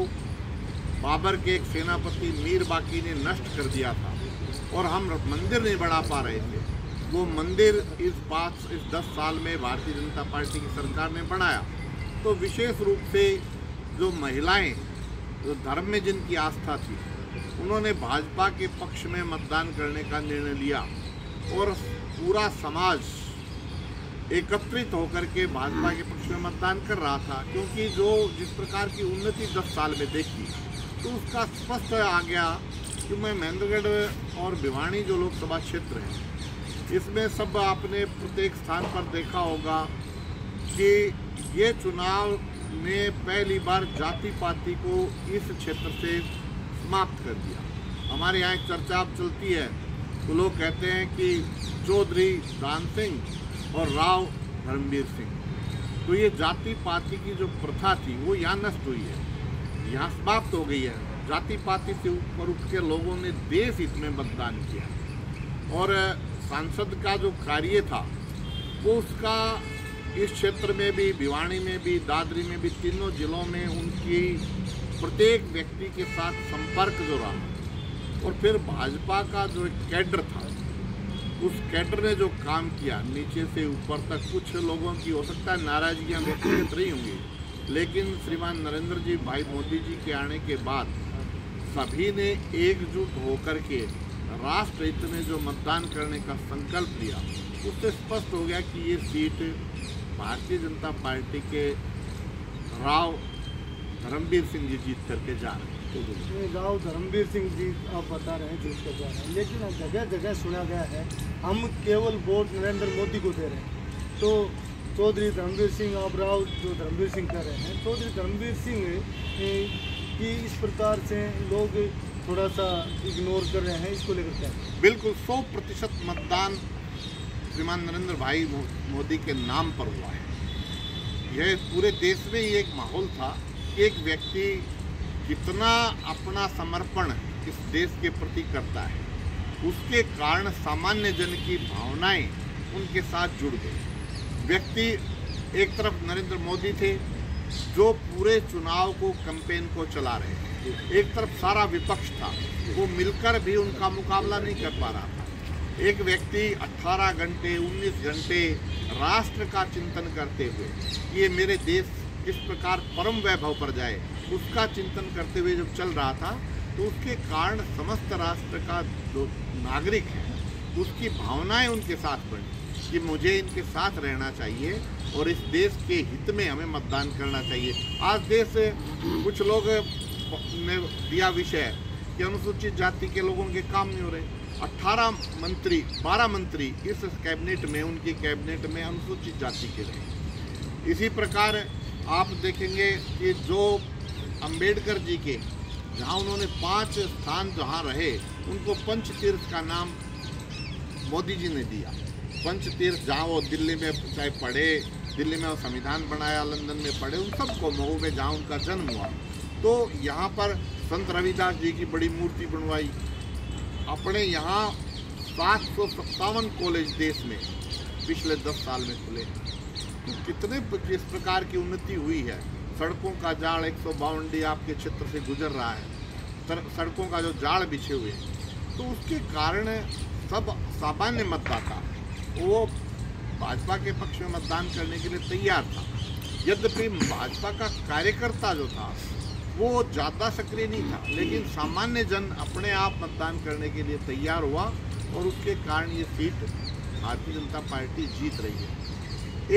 Speaker 5: बाबर के एक सेनापति मीर बाकी ने नष्ट कर दिया था और हम मंदिर नहीं बढ़ा पा रहे थे, वो मंदिर इस 10 साल में भारतीय जनता पार्टी की सरकार ने बनाया। तो विशेष रूप से जो महिलाएं, जो धर्म में जिनकी आस्था थी, उन्होंने भाजपा के पक्ष में मतदान करने का निर्णय लिया और पूरा समाज एकत्रित होकर के भाजपा के पक्ष में मतदान कर रहा था। क्योंकि जो जिस प्रकार की उन्नति 10 साल में देखी, तो उसका स्पष्ट आ गया कि मैं महेंद्रगढ़ और भिवानी जो लोकसभा क्षेत्र है, इसमें सब आपने प्रत्येक स्थान पर देखा होगा कि ये चुनाव में पहली बार जाति पाति को इस क्षेत्र से समाप्त कर दिया। हमारे यहाँ एक चर्चा अब चलती है, तो लोग कहते हैं कि चौधरी दान सिंह और राव धर्मवीर सिंह। तो ये जाति पाति की जो प्रथा थी वो यहाँ नष्ट हुई है, यहाँ समाप्त हो गई है। जाति पाति से ऊपर उठ के लोगों ने देश हित में मतदान किया और सांसद का जो कार्य था वो उसका इस क्षेत्र में भी, भिवानी में भी, दादरी में भी, तीनों जिलों में उनकी प्रत्येक व्यक्ति के साथ संपर्क जो रहा। और फिर भाजपा का जो एक कैडर था, उस कैडर ने जो काम किया नीचे से ऊपर तक, कुछ लोगों की हो सकता है नाराजगियाँ व्यक्तिगत रही होंगी, लेकिन श्रीमान नरेंद्र जी भाई मोदी जी के आने के बाद सभी ने एकजुट होकर के राष्ट्र हित में जो मतदान करने का संकल्प लिया, उससे स्पष्ट हो गया कि ये सीट भारतीय जनता पार्टी के राव धर्मवीर सिंह जी जीत करके जा रहे हैं।
Speaker 3: राव धर्मवीर सिंह जी आप बता रहे हैं जीत कर जा रहे हैं, लेकिन जगह जगह सुना गया है हम केवल वोट नरेंद्र मोदी को दे रहे हैं। तो चौधरी धर्मवीर सिंह, आप राव जो धर्मवीर सिंह कर रहे हैं, चौधरी धर्मवीर सिंह की इस प्रकार से लोग थोड़ा सा इग्नोर कर रहे हैं, इसको लेकर क्या?
Speaker 5: बिल्कुल 100% मतदान श्रीमान नरेंद्र भाई मोदी के नाम पर हुआ है। यह पूरे देश में ही एक माहौल था कि एक व्यक्ति कितना अपना समर्पण इस देश के प्रति करता है, उसके कारण सामान्य जन की भावनाएं उनके साथ जुड़ गई। व्यक्ति एक तरफ नरेंद्र मोदी थे जो पूरे चुनाव को कैंपेन को चला रहे थे, एक तरफ सारा विपक्ष था, वो मिलकर भी उनका मुकाबला नहीं कर पा रहा था। एक व्यक्ति 18 घंटे 19 घंटे राष्ट्र का चिंतन करते हुए ये मेरे देश किस प्रकार परम वैभव पर जाए, उसका चिंतन करते हुए जब चल रहा था, तो उसके कारण समस्त राष्ट्र का जो नागरिक है उसकी भावनाएं उनके साथ बढ़ी कि मुझे इनके साथ रहना चाहिए और इस देश के हित में हमें मतदान करना चाहिए। आज देश कुछ लोग ने दिया विषय कि अनुसूचित जाति के लोगों के काम नहीं हो रहे। 12 मंत्री इस कैबिनेट में, उनकी कैबिनेट में अनुसूचित जाति के रहे। इसी प्रकार आप देखेंगे कि जो अंबेडकर जी के जहाँ उन्होंने 5 स्थान जहाँ रहे उनको पंचतीर्थ का नाम मोदी जी ने दिया। पंचतीर्थ जहाँ वो दिल्ली में चाहे पढ़े, दिल्ली में वो संविधान बनाया, लंदन में पढ़े, उन सबको मऊ में जहाँ उनका जन्म हुआ, तो यहाँ पर संत रविदास जी की बड़ी मूर्ति बनवाई। अपने यहाँ 757 कॉलेज देश में पिछले 10 साल में खुले। तो कितने किस प्रकार की उन्नति हुई है। सड़कों का जाल 152 आपके क्षेत्र से गुजर रहा है, सड़कों का जो जाल बिछे हुए हैं, तो उसके कारण सब सामान्य मतदाता वो भाजपा के पक्ष में मतदान करने के लिए तैयार था। यद्यपि भाजपा का कार्यकर्ता जो था वो ज़्यादा सक्रिय नहीं था, लेकिन सामान्य जन अपने आप मतदान करने के लिए तैयार हुआ और उसके कारण ये सीट भारतीय जनता पार्टी जीत रही है।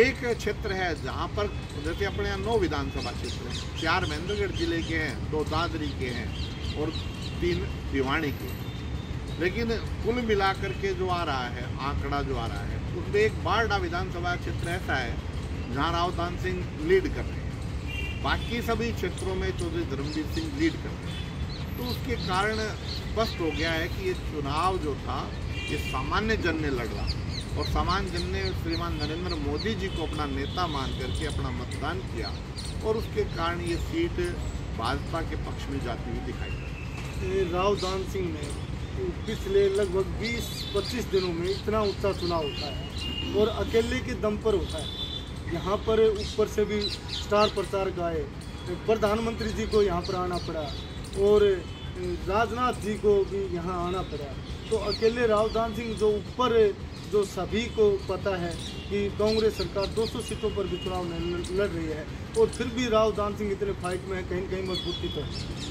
Speaker 5: एक क्षेत्र है जहाँ पर जैसे अपने यहाँ 9 विधानसभा क्षेत्र हैं, 4 महेंद्रगढ़ जिले के हैं, 2 दादरी के हैं और 3 भिवानी के। लेकिन कुल मिलाकर के जो आ रहा है आंकड़ा जो आ रहा है उसमें एक बारडा विधानसभा क्षेत्र ऐसा है जहाँ राव दान सिंह लीड कर रहे हैं, बाकी सभी क्षेत्रों में चौधरी धर्मवीर सिंह लीड कर रहे हैं। तो उसके कारण स्पष्ट हो गया है कि ये चुनाव जो था ये सामान्य जन ने लड़ा और सामान्य जन ने श्रीमान नरेंद्र मोदी जी को अपना नेता मान करके अपना मतदान किया और उसके कारण ये सीट भाजपा के पक्ष में जाती हुई दिखाई।
Speaker 3: राव दान सिंह ने पिछले लगभग 20-25 दिनों में इतना ऊंचा चुनाव होता है और अकेले के दम पर होता है। यहाँ पर ऊपर से भी स्टार प्रचारक आए, प्रधानमंत्री जी को यहाँ पर आना पड़ा और राजनाथ जी को भी यहाँ आना पड़ा। तो अकेले राव दान सिंह जो ऊपर जो सभी को पता है कि कांग्रेस सरकार 200 सीटों पर भी चुनाव लड़ रही है और फिर भी राव दान सिंह इतने फाइट में है, कहीं कहीं मजबूती तो है।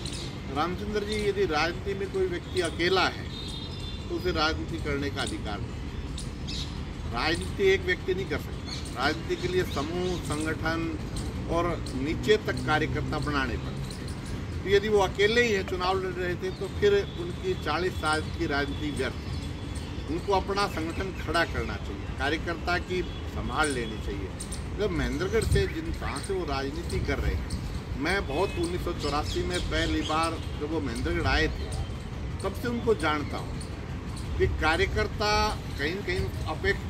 Speaker 5: रामचंद्र जी, यदि राजनीति में कोई व्यक्ति अकेला है तो उसे राजनीति करने का अधिकार नहीं। राजनीति एक व्यक्ति नहीं कर सकता, राजनीति के लिए समूह, संगठन और नीचे तक कार्यकर्ता बनाने पड़ते हैं। तो यदि वो अकेले ही है चुनाव लड़ रहे थे तो फिर उनकी 40 साल की राजनीति व्यर्थ। उनको अपना संगठन खड़ा करना चाहिए, कार्यकर्ता की संभाल लेनी चाहिए। जब महेंद्रगढ़ से जिन जहाँ से वो राजनीति कर रहे हैं, मैं बहुत 1984 में पहली बार जब वो महेंद्रगढ़ आए थे तब से उनको जानता हूँ कि कार्यकर्ता कहीं कहीं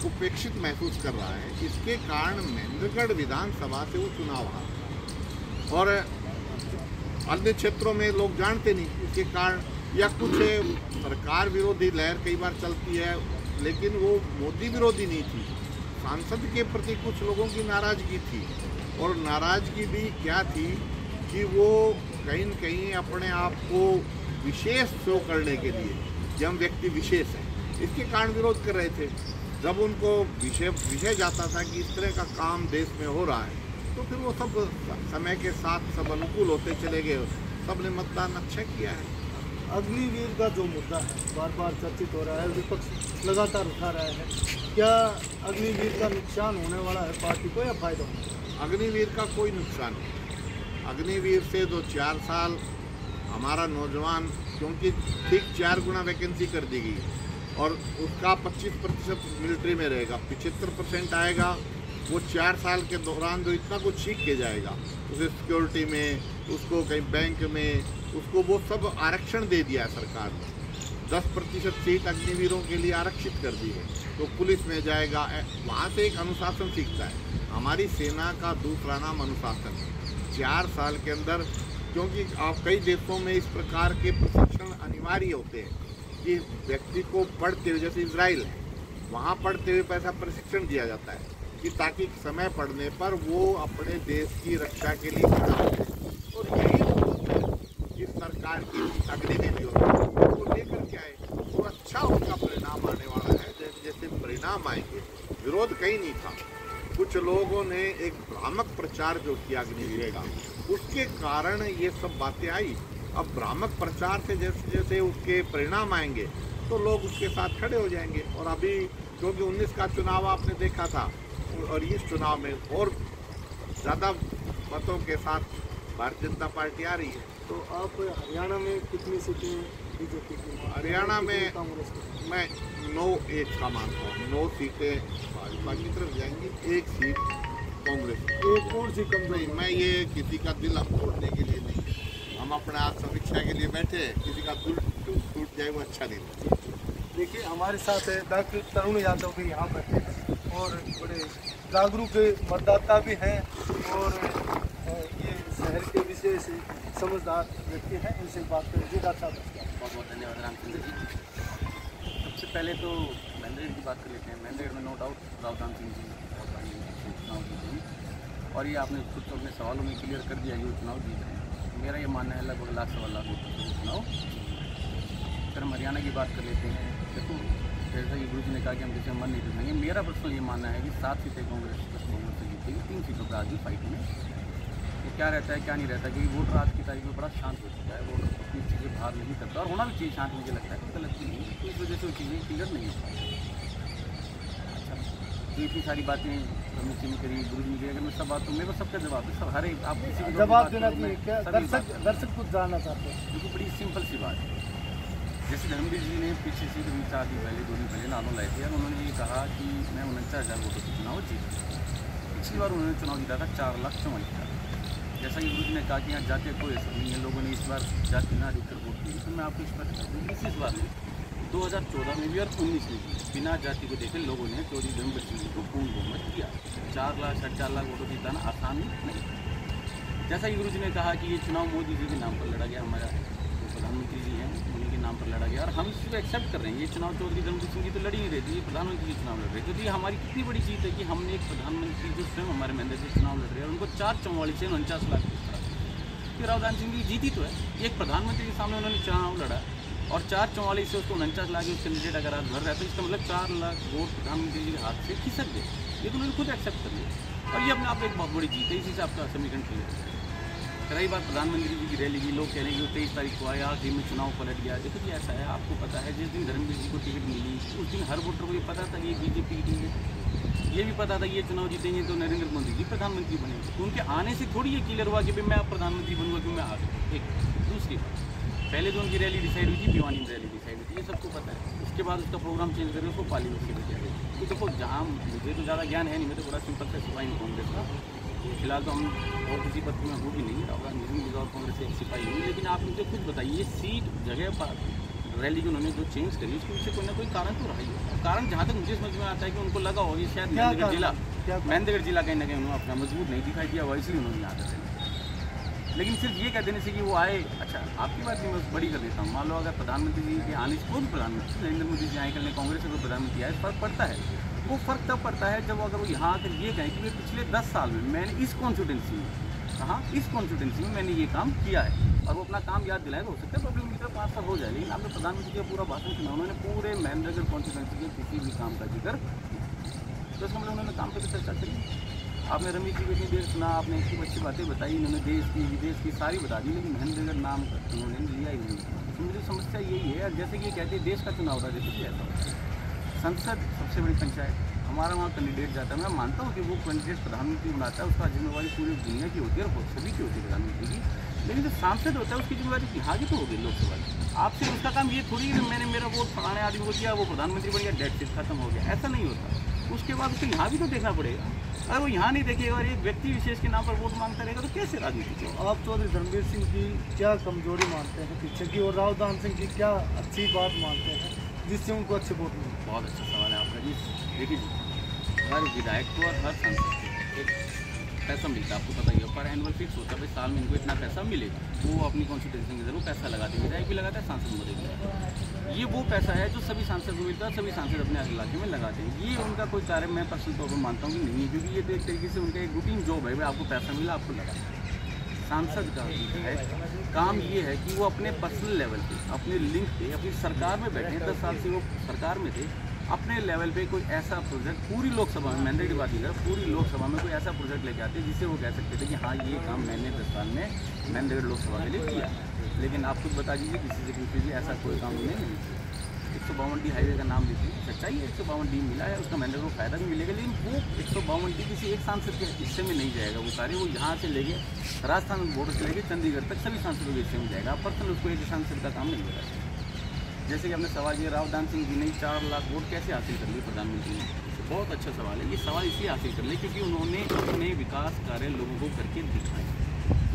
Speaker 5: उपेक्षित महसूस कर रहा है। इसके कारण महेंद्रगढ़ विधानसभा से वो चुनाव हारा और अन्य क्षेत्रों में लोग जानते नहीं, इसके कारण या कुछ सरकार विरोधी लहर कई बार चलती है, लेकिन वो मोदी विरोधी नहीं थी। सांसद के प्रति कुछ लोगों की नाराजगी थी और नाराजगी भी क्या थी कि वो कहीं न कहीं अपने आप को विशेष शो करने के लिए कि हम व्यक्ति विशेष हैं, इसके कारण विरोध कर रहे थे। जब उनको विषय जाता था कि इस तरह का काम देश में हो रहा है तो फिर वो सब समय के साथ सब अनुकूल होते चले गए, सब ने मतदान अच्छा किया है।
Speaker 3: अग्निवीर का जो मुद्दा है बार बार चर्चित हो रहा है, विपक्ष लगातार उठा रहा है, क्या अग्निवीर का नुकसान होने वाला है पार्टी को या फायदा होने वाला है?
Speaker 5: अग्निवीर का कोई नुकसान नहीं। अग्निवीर से जो 4 साल हमारा नौजवान, क्योंकि ठीक 4 गुना वैकेंसी कर दी गई और उसका 25% मिलिट्री में रहेगा, 75% आएगा वो 4 साल के दौरान जो इतना कुछ सीख के जाएगा, उसे सिक्योरिटी में, उसको कहीं बैंक में, उसको वो सब आरक्षण दे दिया है सरकार ने। 10% सीट अग्निवीरों के लिए आरक्षित कर दी है, तो पुलिस में जाएगा, वहाँ से एक अनुशासन सीखता है। हमारी सेना का दूसरा नाम अनुशासन है। 4 साल के अंदर, क्योंकि आप कई देशों में इस प्रकार के प्रशिक्षण अनिवार्य होते हैं कि व्यक्ति को पढ़ते हुए, जैसे इजराइल है, वहाँ पढ़ते हुए पैसा प्रशिक्षण दिया जाता है कि ताकि समय पड़ने पर वो अपने देश की रक्षा के लिए खड़ा हो। और यही इस सरकार की अग्निवीर वो लेकर के आए तो अच्छा उनका परिणाम आने वाला है। जैसे परिणाम आएंगे, विरोध कहीं नहीं था। कुछ लोगों ने एक भ्रामक प्रचार जो किया अग्निवीर का, उसके कारण ये सब बातें आई। अब भ्रामक प्रचार से जैसे जैसे उसके परिणाम आएंगे तो लोग उसके साथ खड़े हो जाएंगे। और अभी क्योंकि 19 का चुनाव आपने देखा था और इस चुनाव में और ज़्यादा मतों के साथ भारतीय जनता पार्टी आ रही है।
Speaker 3: तो आप हरियाणा में कितनी सीटें बीजेपी की?
Speaker 5: हरियाणा में
Speaker 3: कांग्रेस की?
Speaker 5: मैं 9-1 का मानता हूँ। 9 सीटें भाजपा की तरफ जाएंगी, 1 सीट कांग्रेस।
Speaker 3: एक कौन सी कमजोरी?
Speaker 5: मैं ये किसी का दिल हम तोड़ने के लिए नहीं है, हम अपने आप समीक्षा के लिए बैठे हैं, किसी का दिल टूट जाए वो अच्छा नहीं लगता।
Speaker 1: देखिए हमारे साथ डॉक्टर तरुण यादव भी यहाँ बैठे हैं और बड़े जागरूक मतदाता भी हैं और ये शहर के विशेष समझदार व्यक्ति हैं, इनसे बात करें। जी डॉक्टर साहब,
Speaker 6: बहुत बहुत धन्यवाद रामचंद्र जी। सबसे पहले तो मैंदेड़ की बात कर लेते हैं। मैंदेड़ में नो डाउट राव दान सिंह जी बहुत बड़ी चुनाव जीते हैं और ये आपने खुद तो अपने सवालों में क्लियर कर दिया कि वो चुनाव जीत रहे हैं। मेरा ये मानना है लगभग 1 सवा लाख वोटों से चुनाव। फिर हम हरियाणा की बात कर लेते हैं। देखो जैसा कि गुरु जी ने कहा कि हम किसी मन नहीं दिखाएंगे, मेरा पर्सनल ये मानना है कि 7 सीटें कांग्रेस से जीतेगी, 3 सीटों पर आज भी फाइट में। तो क्या रहता है क्या नहीं रहता कि वोटर आज की तारीख में बड़ा शांत हो चुका है, वोटर अपनी चीज़ें बाहर नहीं करता और होना भी चाहिए शांत, मुझे लगता है कोई गलत नहीं है, तो इस वजह से वो चीज़ें क्लियर नहीं हो पाई। अच्छा, तो इतनी सारी बातें हमने चीनी करी गुरु जी की, अगर मैं सब बात तो मेरे को सबका जवाब है, सब हर एक आप किसी को
Speaker 1: जवाब देना चाहिए। क्या दर्शक कुछ जानना चाहते हैं?
Speaker 6: देखो बड़ी सिंपल सी बात है। जैसे धर्मवीर जी ने पीछे से 4 दिन पहले 2 दिन पहले नारों लाए थे और उन्होंने ये कहा कि मैं 49,000 वोटों से चुनाव जीता। पिछली बार उन्होंने चुनाव जीता था 4,44,000। जैसा कि गुरु जी ने कहा कि यहाँ जाति कोई असर नहीं है, लोगों ने इस बार जाति ना अधिकतर वोट दी, तो मैं आपको स्पष्ट कर दूँ इस बार में 2014 में भी और 19 में भी बिना जाति को देखे लोगों ने चौधरी धर्मवीर सिंह को पूर्ण बहुमत किया। 4 लाख 4.5 लाख वोटों जीताना आसान नहीं। जैसा कि गुरु जी ने कहा कि ये चुनाव मोदी जी के नाम पर लड़ा गया, हमारा जो प्रधानमंत्री जी हैं उन्हीं के नाम पर लड़ा गया और हम इसको एक्सेप्ट कर रहे हैं। ये चुनाव चौधरी धर्मवीर सिंह जी तो लड़ी नहीं रही थी, ये प्रधानमंत्री जी चुनाव लड़ रहे थे। क्योंकि हमारी कितनी बड़ी जीत है कि हमने एक प्रधानमंत्री जो स्वयं हमारे मैंडेट से चुनाव लड़ रहे हैं और उनको 444 से 49 लाख फिर राव दान सिंह जी जीती तो है। एक प्रधानमंत्री के सामने उन्होंने चुनाव लड़ा और 444 से उसको 49 लाख कैंडिडेट अगर आज भर रहा है तो इसका मतलब 4 लाख वोट प्रधानमंत्री जी के हाथ से खिसक गए। ये तो उन्होंने खुद एक्सेप्ट कर लिया और ये अपने आप एक बहुत बड़ी जीत है। इसी से आपका समीकरण क्लियर है। रही बात प्रधानमंत्री जी की रैली की, लोग कह रहे हैं कि 23 तारीख को आया, आखिर में चुनाव पलट गया। देखो जी ऐसा है, आपको पता है जिस दिन धर्मवीर जी को टिकट मिली उस दिन हर वोटर को ये पता था कि ये बीजेपी की टीम है, ये भी पता था कि ये चुनाव जीतेंगे तो नरेंद्र मोदी जी प्रधानमंत्री बनेंगे। तो उनके आने से थोड़ी ये क्लियर हुआ कि भाई मैं अब प्रधानमंत्री बनूंगा क्यों मैं आ गया। एक दूसरी बात, पहले तो उनकी रैली डिसाइड हुई थी, भिवानी में रैली डिसाइड हुई थी, ये सबको पता है। उसके बाद उसका प्रोग्राम चेंज करके उसको पार्लियामेंट से भेजा गया। तो देखो जहाँ मुझे तो ज़्यादा ज्ञान है नहीं, मैं तो बड़ा सिंपल से सिपाही हूँ कांग्रेस का। फिलहाल तो हम और किसी पद में हो भी नहीं, राहुल गांधी और कांग्रेस से एक सिपाही हूँ। लेकिन आप मुझे खुद बताइए, ये सीट जगह पर रैली की उन्होंने जो चेंज करी उसके पीछे कोई ना कोई कारण तो रहा ही है। कारण जहाँ तक मुझे समझ में आता है कि उनको लगा हो ये शायद महेंद्रगढ़ जिला कहीं ना कहीं उन्होंने अपना मजबूत नहीं दिखाई दिया, वैसे ही उन्होंने यहाँ कर। लेकिन सिर्फ ये कह देने से कि वो आए, अच्छा आपकी बात भी मैं बड़ी कर देता हूँ। मान लो अगर प्रधानमंत्री जी के आने से कोई भी प्रधानमंत्री नरेंद्र मोदी जी आए कल कांग्रेस से कोई प्रधानमंत्री आए, फर्क पड़ता है। वो फ़र्क तब पड़ता है जब अगर वो यहाँ आकर ये कहें कि पिछले 10 साल में मैंने इस कॉन्स्टिट्यूंसी में इस कॉन्स्टिट्यूंसी में मैंने ये काम किया है और वो अपना काम याद दिलाए तो हो सकता है प्रॉब्लम की तरफ 5 साल हो जाए। लेकिन आपने प्रधानमंत्री का पूरा भाषण सुना, उन्होंने पूरे महेंद्रगढ़ कॉन्स्टिट्यूंसी के किसी भी काम का जिक्र तो इसका मतलब उन्होंने काम पर चर्चा करी। आपने रमेश जी को इतनी देर सुना, आपने इतनी अच्छी बातें बताई, उन्होंने देश की विदेश की सारी बता दी, लेकिन महेंद्रगढ़ नाम उन्होंने लिया ही नहीं। तो मुझे समस्या यही है, जैसे कि ये कहते हैं देश का चुनाव होता है, जैसे कि ऐसा होता है। संसद सबसे बड़ी पंचायत, हमारा वहाँ कैंडिडेट जाता है। मैं मानता हूँ कि वो कैंडिडेट प्रधानमंत्री बनाता है, उसका जिम्मेवारी पूरी दुनिया की होती है और सभी की होती है प्रधानमंत्री की। लेकिन जो सांसद होता है उसकी जिम्मेवारी यहाँ की तो होगी लोकसभा की। आपसे उसका काम ये थोड़ी है मैंने मेरा वोट फलाने आदमी को दिया, वो प्रधानमंत्री बन गया, डेट सीट खत्म हो गया, ऐसा नहीं होता। उसके बाद उसको यहाँ भी तो देखना पड़ेगा। अगर वो यहाँ नहीं देखेगा और एक व्यक्ति विशेष के नाम पर वोट मांगता रहेगा तो कैसे राजनीति चलेगी।
Speaker 1: आप चौधरी धर्मवीर सिंह की क्या कमजोरी मानते हैं पीछे की, और राव दान सिंह की क्या अच्छी बात मानते हैं जिससे उनको अच्छे वोट मिले?
Speaker 6: बहुत अच्छा सवाल है आपका जी। देखिए जी, हर विधायक को और हर सांसद को एक पैसा मिलता है, आपको पता ही है, पर एनुअल फिक्स होता है भाई साल में इनको इतना पैसा मिलेगा। वो अपनी कॉन्स्टिट्यूंसी के जरूर पैसा लगाते हैं, विधायक भी लगाता है, सांसद भी लगाता है। ये वो पैसा है जो सभी सांसद को मिलता है, सभी सांसद अपने इलाके में लगाते हैं। ये उनका कोई कार्य मैं पर्सनल तौर पर मानता हूँ कि नहीं है, क्योंकि ये तो एक तरीके से उनका एक रूटीन जॉब है, भाई आपको पैसा मिला आपको लगा। सांसद का है काम ये है कि वो अपने पर्सनल लेवल पे, अपने लिंक पे, अपनी सरकार में बैठे, 10 साल से वो सरकार में थे, अपने लेवल पे कोई ऐसा प्रोजेक्ट पूरी लोकसभा में, मैंडेट की बात नहीं कर, पूरी लोकसभा में कोई ऐसा प्रोजेक्ट लेके आते जिससे वो कह सकते थे कि हाँ ये काम मैंने 10 साल में मैंडेट लोकसभा के लिए किया। लेकिन आप खुद बता दीजिए किसी से पूछ लीजिए, ऐसा कोई काम उन्हें नहीं किया। 152D हाईवे का नाम लीजिए, सच्चाई है 152D मिला है, उसका मैंडेट को फायदा भी मिलेगा, लेकिन वो 152D किसी एक सांसद के हिस्से में नहीं जाएगा। वो सारे वो यहाँ से लेके राजस्थान बॉर्डर से लेके चंडीगढ़ तक सभी सांसदों के हिस्से में जाएगा। पर्सनल उसको एक सांसद का काम नहीं मिलेगा। जैसे कि आपने सवाल किया राव दान सिंह जी ने 4 लाख वोट कैसे हासिल कर लिए प्रधानमंत्री ने, बहुत अच्छा सवाल है। ये सवाल इसलिए हासिल कर ले क्योंकि उन्होंने अपने विकास कार्य लोगों को करके दिखाए।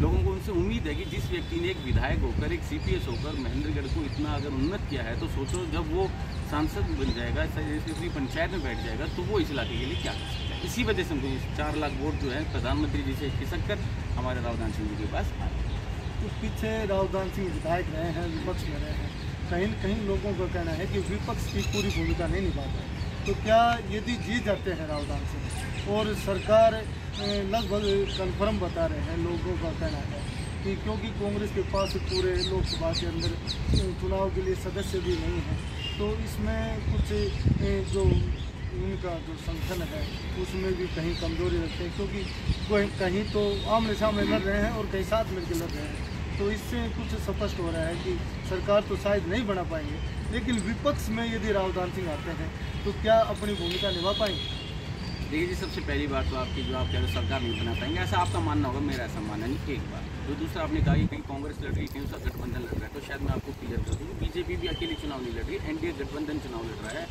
Speaker 6: लोगों को उनसे उम्मीद है कि जिस व्यक्ति ने एक विधायक होकर, एक CPS होकर महेंद्रगढ़ को इतना अगर उन्नत किया है, तो सोचो जब वो सांसद बन जाएगा, अपनी पंचायत में बैठ जाएगा, तो वो इस इलाके के लिए क्या कर सकता है। इसी वजह से उनको 4 लाख वोट जो है प्रधानमंत्री जी से खिसक कर हमारे रावदान सिंह जी के पास आए।
Speaker 3: तो पीछे रावदान सिंह विधायक रहे हैं, विपक्ष में रहे हैं, कहीं न कहीं लोगों का कहना है कि विपक्ष की पूरी भूमिका नहीं निभाता है। तो क्या यदि जीत जाते हैं रावदान सिंह और सरकार लगभग कन्फर्म बता रहे हैं, लोगों का कहना है कि क्योंकि कांग्रेस के पास पूरे लोकसभा के अंदर चुनाव के लिए सदस्य भी नहीं है, तो इसमें कुछ जो उनका जो संगठन है उसमें भी कहीं कमजोरी रखते हैं, क्योंकि कहीं तो आमने सामने लड़ रहे हैं और कहीं साथ मिलकर लड़ रहे हैं। तो इससे कुछ स्पष्ट हो रहा है कि सरकार तो शायद नहीं बना पाएंगे, लेकिन विपक्ष में यदि रावदान सिंह आते हैं तो क्या अपनी भूमिका निभा पाएंगे?
Speaker 6: देखिए जी, सबसे पहली बात तो आपकी जो आप कह रहे हो सरकार नहीं बना पाएंगे, ऐसा आपका मानना होगा, मेरा ऐसा मानना नहीं। एक बात तो दूसरा, आपने कहा कि कहीं कांग्रेस लड़ रही है, कहीं उसका गठबंधन लड़ रहा है, तो शायद मैं आपको क्लियर कर दूँ, बीजेपी भी अकेली चुनाव नहीं लड़ रही है, NDA गठबंधन चुनाव लड़ रहा है।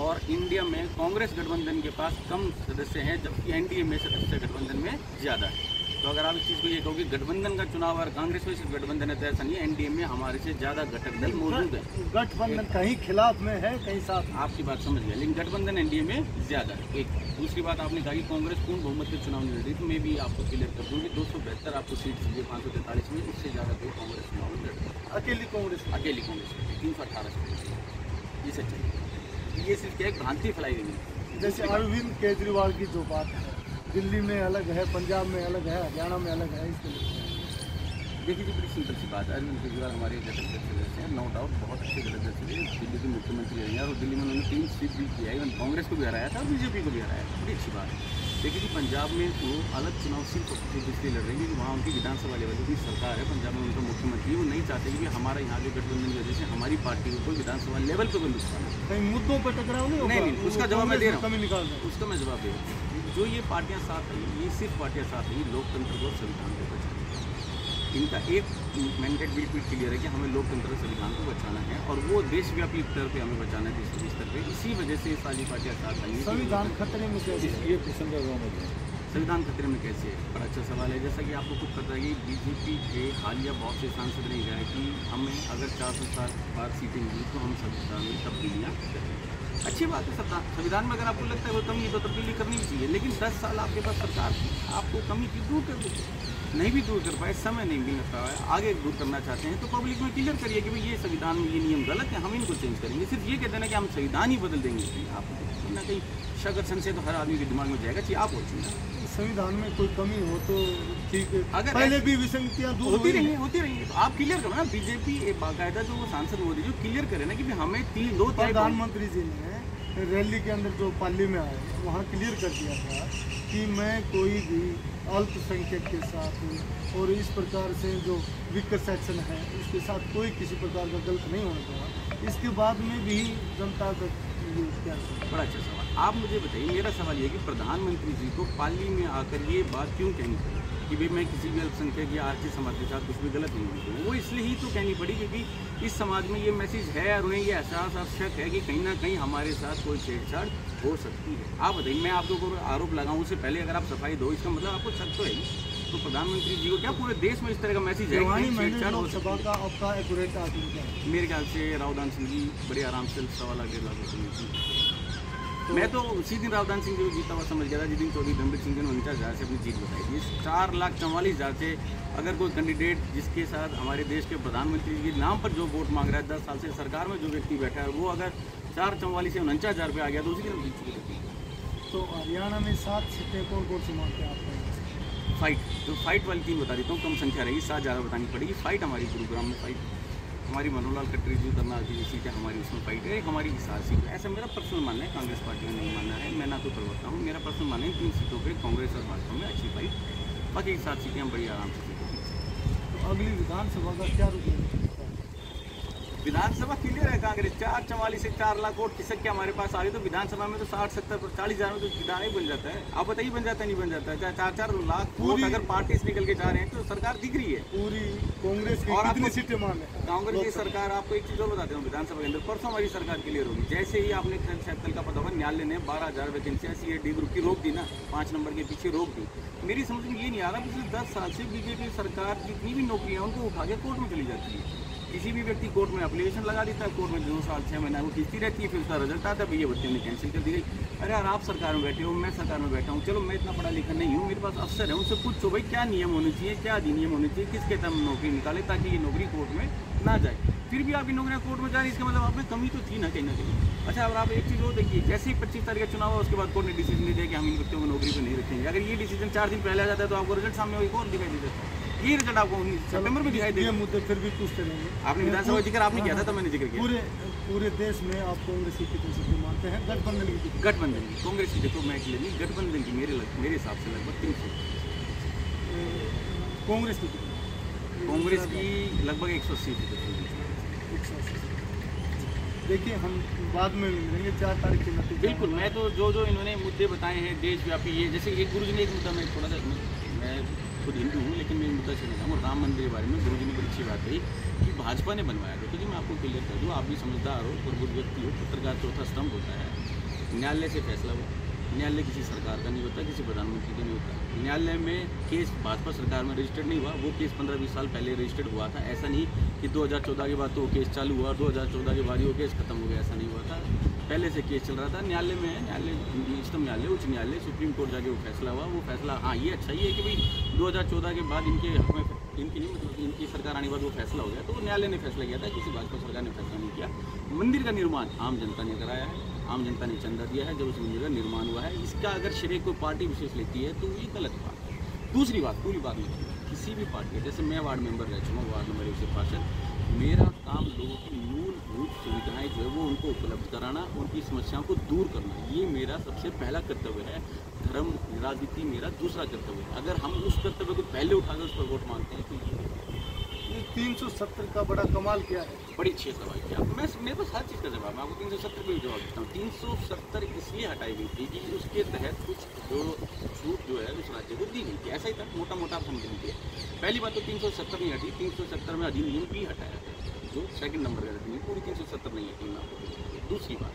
Speaker 6: और इंडिया में कांग्रेस गठबंधन के पास कम सदस्य हैं, जबकि NDA में सदस्य गठबंधन में ज़्यादा है। तो अगर आप इस चीज़ को ये कहोगे गठबंधन का चुनाव और कांग्रेस में सिर्फ गठबंधन है, तो ऐसा नहीं है। NDA में हमारे से ज़्यादा घटक दल मौजूद है।
Speaker 3: गठबंधन कहीं खिलाफ में है, कहीं साथ।
Speaker 6: आपकी बात समझ गया, लेकिन गठबंधन NDA में ज़्यादा है। एक दूसरी बात, आपने कहा कि कांग्रेस पूर्ण बहुमत के चुनाव नहीं लड़ रही, तो मैं भी आपको क्लियर कर दूँ कि 272 आपको सीट चाहिए 543 में, इससे ज़्यादा कोई कांग्रेस चुनाव लड़ रही है।
Speaker 3: अकेली कांग्रेस
Speaker 6: 318 सीट ये सच्चाई। ये सिर्फ क्या एक भ्रांति फैलाई गई है।
Speaker 3: जैसे अरविंद केजरीवाल की जो बात है, दिल्ली में अलग है, पंजाब में अलग है, हरियाणा में अलग है, इसके लिए
Speaker 6: देखिए जी, बड़ी सिंपल सी बात है। अरविंद केजरीवाल हमारे घटक दल सदस्य हैं, नो डाउट, बहुत अच्छे घटक दल सदस्य हैं, दिल्ली के मुख्यमंत्री रहे हैं और दिल्ली में उन्होंने 3 सीट भी किया है, इवन कांग्रेस को भी हराया था, BJP को भी हराया था, बड़ी अच्छी बात है। देखिए जी, पंजाब में वो अलग चुनाव सिर्फ इसलिए लड़ रही है कि वहाँ उनकी विधानसभा लेवल की सरकार है, पंजाब में उनका मुख्यमंत्री, वो नहीं चाहते कि हमारा यहाँ के गठबंधन की वजह से हमारी पार्टी को कोई विधानसभा लेवल पर कोई नुकसान है।
Speaker 3: कहीं मुद्दों पर टकराव नहीं होगा?
Speaker 6: नहीं, उसका जवाब मैं दे रहा हूँ,
Speaker 3: कमी निकाल रहा हूँ,
Speaker 6: उसका मैं जवाब दे रहा हूँ। जो ये पार्टियां साथ आई, ये सिर्फ पार्टियां साथ आई लोकतंत्र को, संविधान को बचाने। इनका एक मैंडेट बिल्कुल क्लियर है कि हमें लोकतंत्र संविधान को बचाना है और वो देशव्यापी स्तर पे हमें बचाना है, देशव्यापी स्तर पे। इसी वजह से सारी पार्टियां साथ आई हैं।
Speaker 3: संविधान खतरे में कैसे?
Speaker 2: ये प्रसंग
Speaker 6: संविधान खतरे में कैसे है, बड़ा अच्छा सवाल है। जैसा कि आपको खुद पता है कि BJP के हालिया बहुत से सांसद ने कहा है कि हमें अगर 407 बार सीटें मिली तो हम संविधान में तब्दीलियाँ करें। अच्छी बात है, संविधान में अगर आपको लगता है वो कमी है तो तब्दीली करनी भी चाहिए, लेकिन 10 साल आपके पास सरकार थी, आपको कमी की दूर कर दी, नहीं भी दूर कर पाए, समय नहीं मिल पाया, आगे दूर करना चाहते हैं तो पब्लिक में क्लियर करिए कि भाई ये संविधान में ये नियम गलत है, हम इनको चेंज करेंगे। सिर्फ ये कहते हैं कि हम संविधान ही बदल देंगे, आप कहीं ना कहीं शक संशय तो हर आदमी के दिमाग में जाएगा, चाहिए आप बोलिए
Speaker 3: संविधान में कोई कमी हो तो ठीक है,
Speaker 6: अगर
Speaker 3: पहले भी विसंगतियां दूर
Speaker 6: होती रहेंगी तो आप क्लियर करो ना। BJP एक बाकायदा जो वो सांसद मोदी जो क्लियर करे ना कि हमें 3-2
Speaker 3: प्रधानमंत्री जी ने रैली के अंदर जो पाली में आए वहाँ क्लियर कर दिया था कि मैं कोई भी अल्पसंख्यक के साथ और इस प्रकार से जो वीकर सेक्शन है उसके साथ कोई किसी प्रकार का गलत नहीं होना चाहिए। इसके बाद में भी जनता का क्या?
Speaker 6: बड़ा अच्छा सवाल। आप मुझे बताइए, मेरा सवाल ये है कि प्रधानमंत्री जी को पाली में आकर ये बात क्यों कहनी पड़ी कि भाई मैं किसी भी अल्पसंख्यक या आर्थिक समाज के साथ कुछ भी गलत नहीं होती? वो इसलिए ही तो कहनी पड़ी क्योंकि इस समाज में ये मैसेज है और उन्हें ये एहसास और शक है कि कहीं ना कहीं हमारे साथ कोई छेड़छाड़ हो सकती है। आप बताइए, मैं आपके ऊपर आरोप लगाऊं उससे पहले अगर आप सफाई दो, इसका मतलब आपको शक तो है ही। तो प्रधानमंत्री जी को क्या पूरे देश में इस तरह का मैसेज है कि छेड़छाड़ हो सकती है?
Speaker 3: का आपका एक्यूरेट
Speaker 6: मेरे ख्याल से रावदान सिंह जी बड़े आराम से 1.25 लाख वोट। मैं तो उसी दिन रावदान सिंह जी को जीता हुआ समझ गया था जिस दिन चौधरी धर्मवीर सिंह ने 49,000 से अपनी जीत बताई थी। 4,44,000 से अगर कोई कैंडिडेट जिसके साथ हमारे देश के प्रधानमंत्री जी के नाम पर जो वोट मांग रहा है, 10 साल से सरकार में जो व्यक्ति बैठा है, वो अगर 4,44 से 49,000 पे आ गया तो उसी दिन जीत चुकी थी।
Speaker 3: तो हरियाणा में 7 सीटें कौन कौन सी मांगते हैं आप?
Speaker 6: फाइट वाली टीम बता देता हूँ, कम संख्या रहेगी, 7 ज़्यादा बतानी पड़ेगी। फाइट हमारी गुरुग्राम में फाइट, हमारी मनोहर लाल खट्टर जी करना की सीट है हमारी, उसमें फाइट है। एक हमारी हिसार सीट है। ऐसा मेरा पर्सनल मानना है, कांग्रेस पार्टी में नहीं मानना है, मैं ना तो करवाता हूँ। मेरा पर्सनल मानना है 3 सीटों पर कांग्रेस और भाजपा में अच्छी फाइट, बाकी 7 सीटें हम बड़ी आराम से जीतेंगे।
Speaker 3: तो अगली विधानसभा का क्या रुख है?
Speaker 6: विधानसभा क्लियर है कांग्रेस 444 से 4 लाख वोट खिसक के हमारे पास आ गए, तो विधानसभा में तो 60-70 40 हज़ार में तो विधान ही बन जाता है। आप बताइए बन जाता है नहीं बन जाता है? 4-4 लाख वोट अगर पार्टी से निकल के जा रहे हैं तो सरकार दिख रही है
Speaker 3: पूरी कांग्रेस की
Speaker 6: और
Speaker 3: कितनी
Speaker 6: आपको
Speaker 3: सीटें मांगे?
Speaker 6: कांग्रेस की सरकार, आपको एक चीज़ और बताते हूँ, विधानसभा के अंदर परसों हमारी सरकार क्लियर होगी। जैसे ही आपने शायद कल का पता होगा, न्यायालय ने 12,000 वैकेंसियाँ CAD ग्रुप की रोक दी ना, 5 नंबर के पीछे रोक दी। मेरी समझ में ये नहीं आ रहा, पिछले 10 साल से बीजेपी सरकार जितनी भी नौकरियाँ उनको उठा के कोर्ट में चली जाती है। किसी भी व्यक्ति कोर्ट में एप्लीकेशन लगा देता है, कोर्ट में 2 साल 6 महीना वो खींचती रहती है, फिर उसका रिजल्ट आता है, भैया बच्चे ने कैंसिल कर दी गई। अरे यार आप सरकार में बैठे हो, मैं सरकार में बैठा हूँ, चलो मैं इतना पढ़ा लिखा नहीं हूँ, मेरे पास अफसर है, उनसे पूछो भाई क्या नियम होने चाहिए, क्या अधिनियम होने चाहिए, किसके तहत नौकरी निकाले ताकि ये नौकरी कोर्ट में ना जाए। फिर भी आपकी नौकरियाँ कोर्ट में जा रही, इसका मतलब आप में कमी तो थी ना कहीं ना कहीं। अच्छा, अब आप एक चीज़ और देखिए, जैसे ही 25 तारीख का चुनाव हुआ उसके बाद कोर्ट ने डिसीजन नहीं दिया कि हम इन बच्चों को नौकरी पर नहीं रखेंगे। अगर ये डिसीजन 4 दिन पहले आ जाता है तो आपको रिजल्ट सामने और दिखाई दे देता है। ये रिजल्ट आपको सितंबर में दिखाई देगा।
Speaker 3: मुद्दे फिर भी पूछते रहेंगे।
Speaker 6: आपने विधानसभा जिक्र आपने किया था तो मैंने जिक्र किया।
Speaker 3: पूरे देश में आप कांग्रेस की कितनी सीटें मानते हैं? गठबंधन की?
Speaker 6: गठबंधन की कांग्रेस की देखो मैं इसलिए नहीं, गठबंधन की मेरे हिसाब से लगभग 300।
Speaker 3: कांग्रेस की?
Speaker 6: कांग्रेस की लगभग 180 सीटें।
Speaker 3: देखिए हम बाद में मिलेंगे 4 तारीख के नतीजे।
Speaker 6: बिल्कुल, मैं तो जो इन्होंने मुद्दे बताए हैं देशव्यापी, ये जैसे एक गुरुजी ने एक मुद्दा, मैं थोड़ा सा, मैं खुद हिंदू हूँ लेकिन मैं मुद्दा से नहीं हूँ, राम मंदिर के बारे में गुरुजी ने बड़ी अच्छी बात कही कि भाजपा ने बनवाया। देखो जी मैं आपको क्लियर कर दूँ, आप भी समझदार हो और बुद्ध व्यक्ति हो, पत्रकार चौथा स्तंभ होता है। न्यायालय से फैसला हुआ, न्यायालय किसी सरकार का नहीं होता, किसी प्रधानमंत्री का नहीं होता। न्यायालय में केस भाजपा सरकार में रजिस्टर्ड नहीं हुआ, वो केस 15-20 साल पहले रजिस्टर्ड हुआ था। ऐसा नहीं कि 2014 के बाद तो वो केस चालू हुआ, 2014 के बाद ही वो केस खत्म हो गया, ऐसा नहीं हुआ था। पहले से केस चल रहा था, न्यायालय में है, न्यायालय उच्चतम न्यायालय, उच्च न्यायालय, सुप्रीम कोर्ट जाके वो फैसला हुआ। वो फैसला, हाँ ये अच्छा ही है कि भाई 2014 के बाद इनके हक में, इनकी नहीं मतलब इनकी सरकार आने के बाद वो फैसला हो गया, तो न्यायालय ने फैसला किया था, किसी भाजपा सरकार ने फैसला नहीं किया। मंदिर का निर्माण आम जनता ने कराया है, आम जनता ने चंदा दिया है जब उस मंदिर का निर्माण हुआ है। इसका अगर श्रेय कोई पार्टी विशेष लेती है तो ये गलत बात है। दूसरी बात, पूरी बात नहीं, किसी भी पार्टी, जैसे मैं वार्ड मेंबर रह चुका हूँ, वार्ड नंबर 1 से पार्षद, मेरा काम लोगों की मूलभूत सुविधाएं जो है वो उनको उपलब्ध कराना, उनकी समस्याओं को दूर करना, ये मेरा सबसे पहला कर्तव्य है। धर्म राजनीति मेरा दूसरा कर्तव्य है। अगर हम उस कर्तव्य को पहले उठाकर उस पर वोट मांगते हैं तो
Speaker 3: ये 370 का बड़ा कमाल क्या है?
Speaker 6: बड़ी अच्छी सवाल किया। मेरे पास हर चीज़ का जवाब, मैं आपको 370 पे जवाब देता हूँ। 370 इसलिए हटाई गई थी कि उसके तहत कुछ जो छूट जो है उस राज्य को दी गई थी, ऐसा ही था, मोटा मोटा आप समझ लीजिए। पहली बात तो 370 नहीं हटी, 370 में अधिनियम भी हटाया था, जो सेकंड नंबर का अधिनियम, पूरी 370 नहीं हटी। दूसरी बात,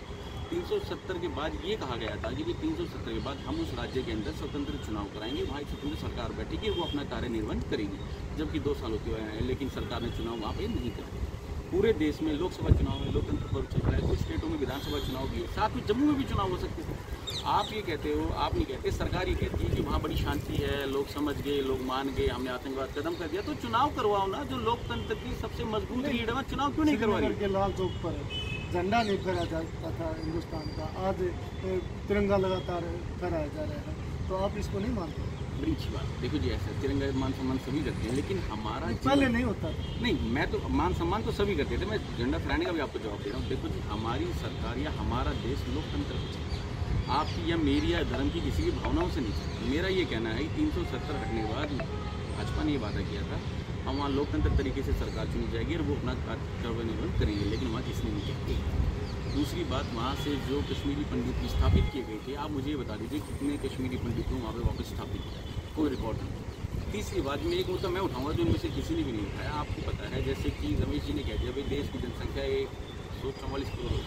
Speaker 6: 370 के बाद ये कहा गया था कि 370 के बाद हम उस राज्य के अंदर स्वतंत्र चुनाव कराएंगे, वहाँ एक स्वतंत्र सरकार बैठेगी, वो अपना कार्य निर्वहन करेगी। जबकि 2 साल होते हुए हैं लेकिन सरकार ने चुनाव वहाँ पे नहीं कराया। पूरे देश में लोकसभा चुनाव में लोकतंत्र पर्व चल रहा है, कुछ स्टेटों में विधानसभा चुनाव भी है, साथ में जम्मू में भी चुनाव हो सकते हैं। आप ये कहते हो, आप नहीं कहते, सरकार ये कहती है कि वहाँ बड़ी शांति है, लोग समझ गए, लोग मान गए, हमने आतंकवाद खत्म कर दिया, तो चुनाव करवाओ ना। जो लोकतंत्र की सबसे मजबूत रीढ़ है, चुनाव क्यों नहीं करवा रही?
Speaker 3: लाल चौक पर झंडा नहीं फहराया जाता था हिंदुस्तान का, आज तिरंगा लगातार फहराया जा रहा है, तो आप इसको नहीं मानते?
Speaker 6: बड़ी अच्छी बात। देखो जी, ऐसा तिरंगा मान सम्मान सभी करते हैं, लेकिन हमारा
Speaker 3: पहले नहीं होता।
Speaker 6: नहीं, मैं तो मान सम्मान तो सभी करते थे, मैं झंडा फहराने का भी आपको जवाब दे रहा हूँ। देखो जी, हमारी सरकार या हमारा देश लोकतंत्र पे चलता है, आपकी या मेरी या धर्म की किसी की भावनाओं से नहीं चलता। मेरा ये कहना है कि 370 हटने के बाद भाजपा ने ये वादा किया था हम वहाँ लोकतंत्र तरीके से सरकार चुनी जाएगी और वो अपना कर्तव्य निर्वहन करेंगे, लेकिन वहाँ किसने नहीं किया। दूसरी बात, वहाँ से जो कश्मीरी पंडित स्थापित किए गए थे, आप मुझे बता दीजिए कितने कश्मीरी पंडित को वहाँ पर वापस स्थापित किया, कोई रिकॉर्ड नहीं। तीसरी बात में एक मुद्दा मैं उठाऊंगा जो इनमें से किसी ने भी नहीं उठाया। आपको पता है, जैसे कि रमेश जी ने कह दिया भाई देश की जनसंख्या 144 करोड़,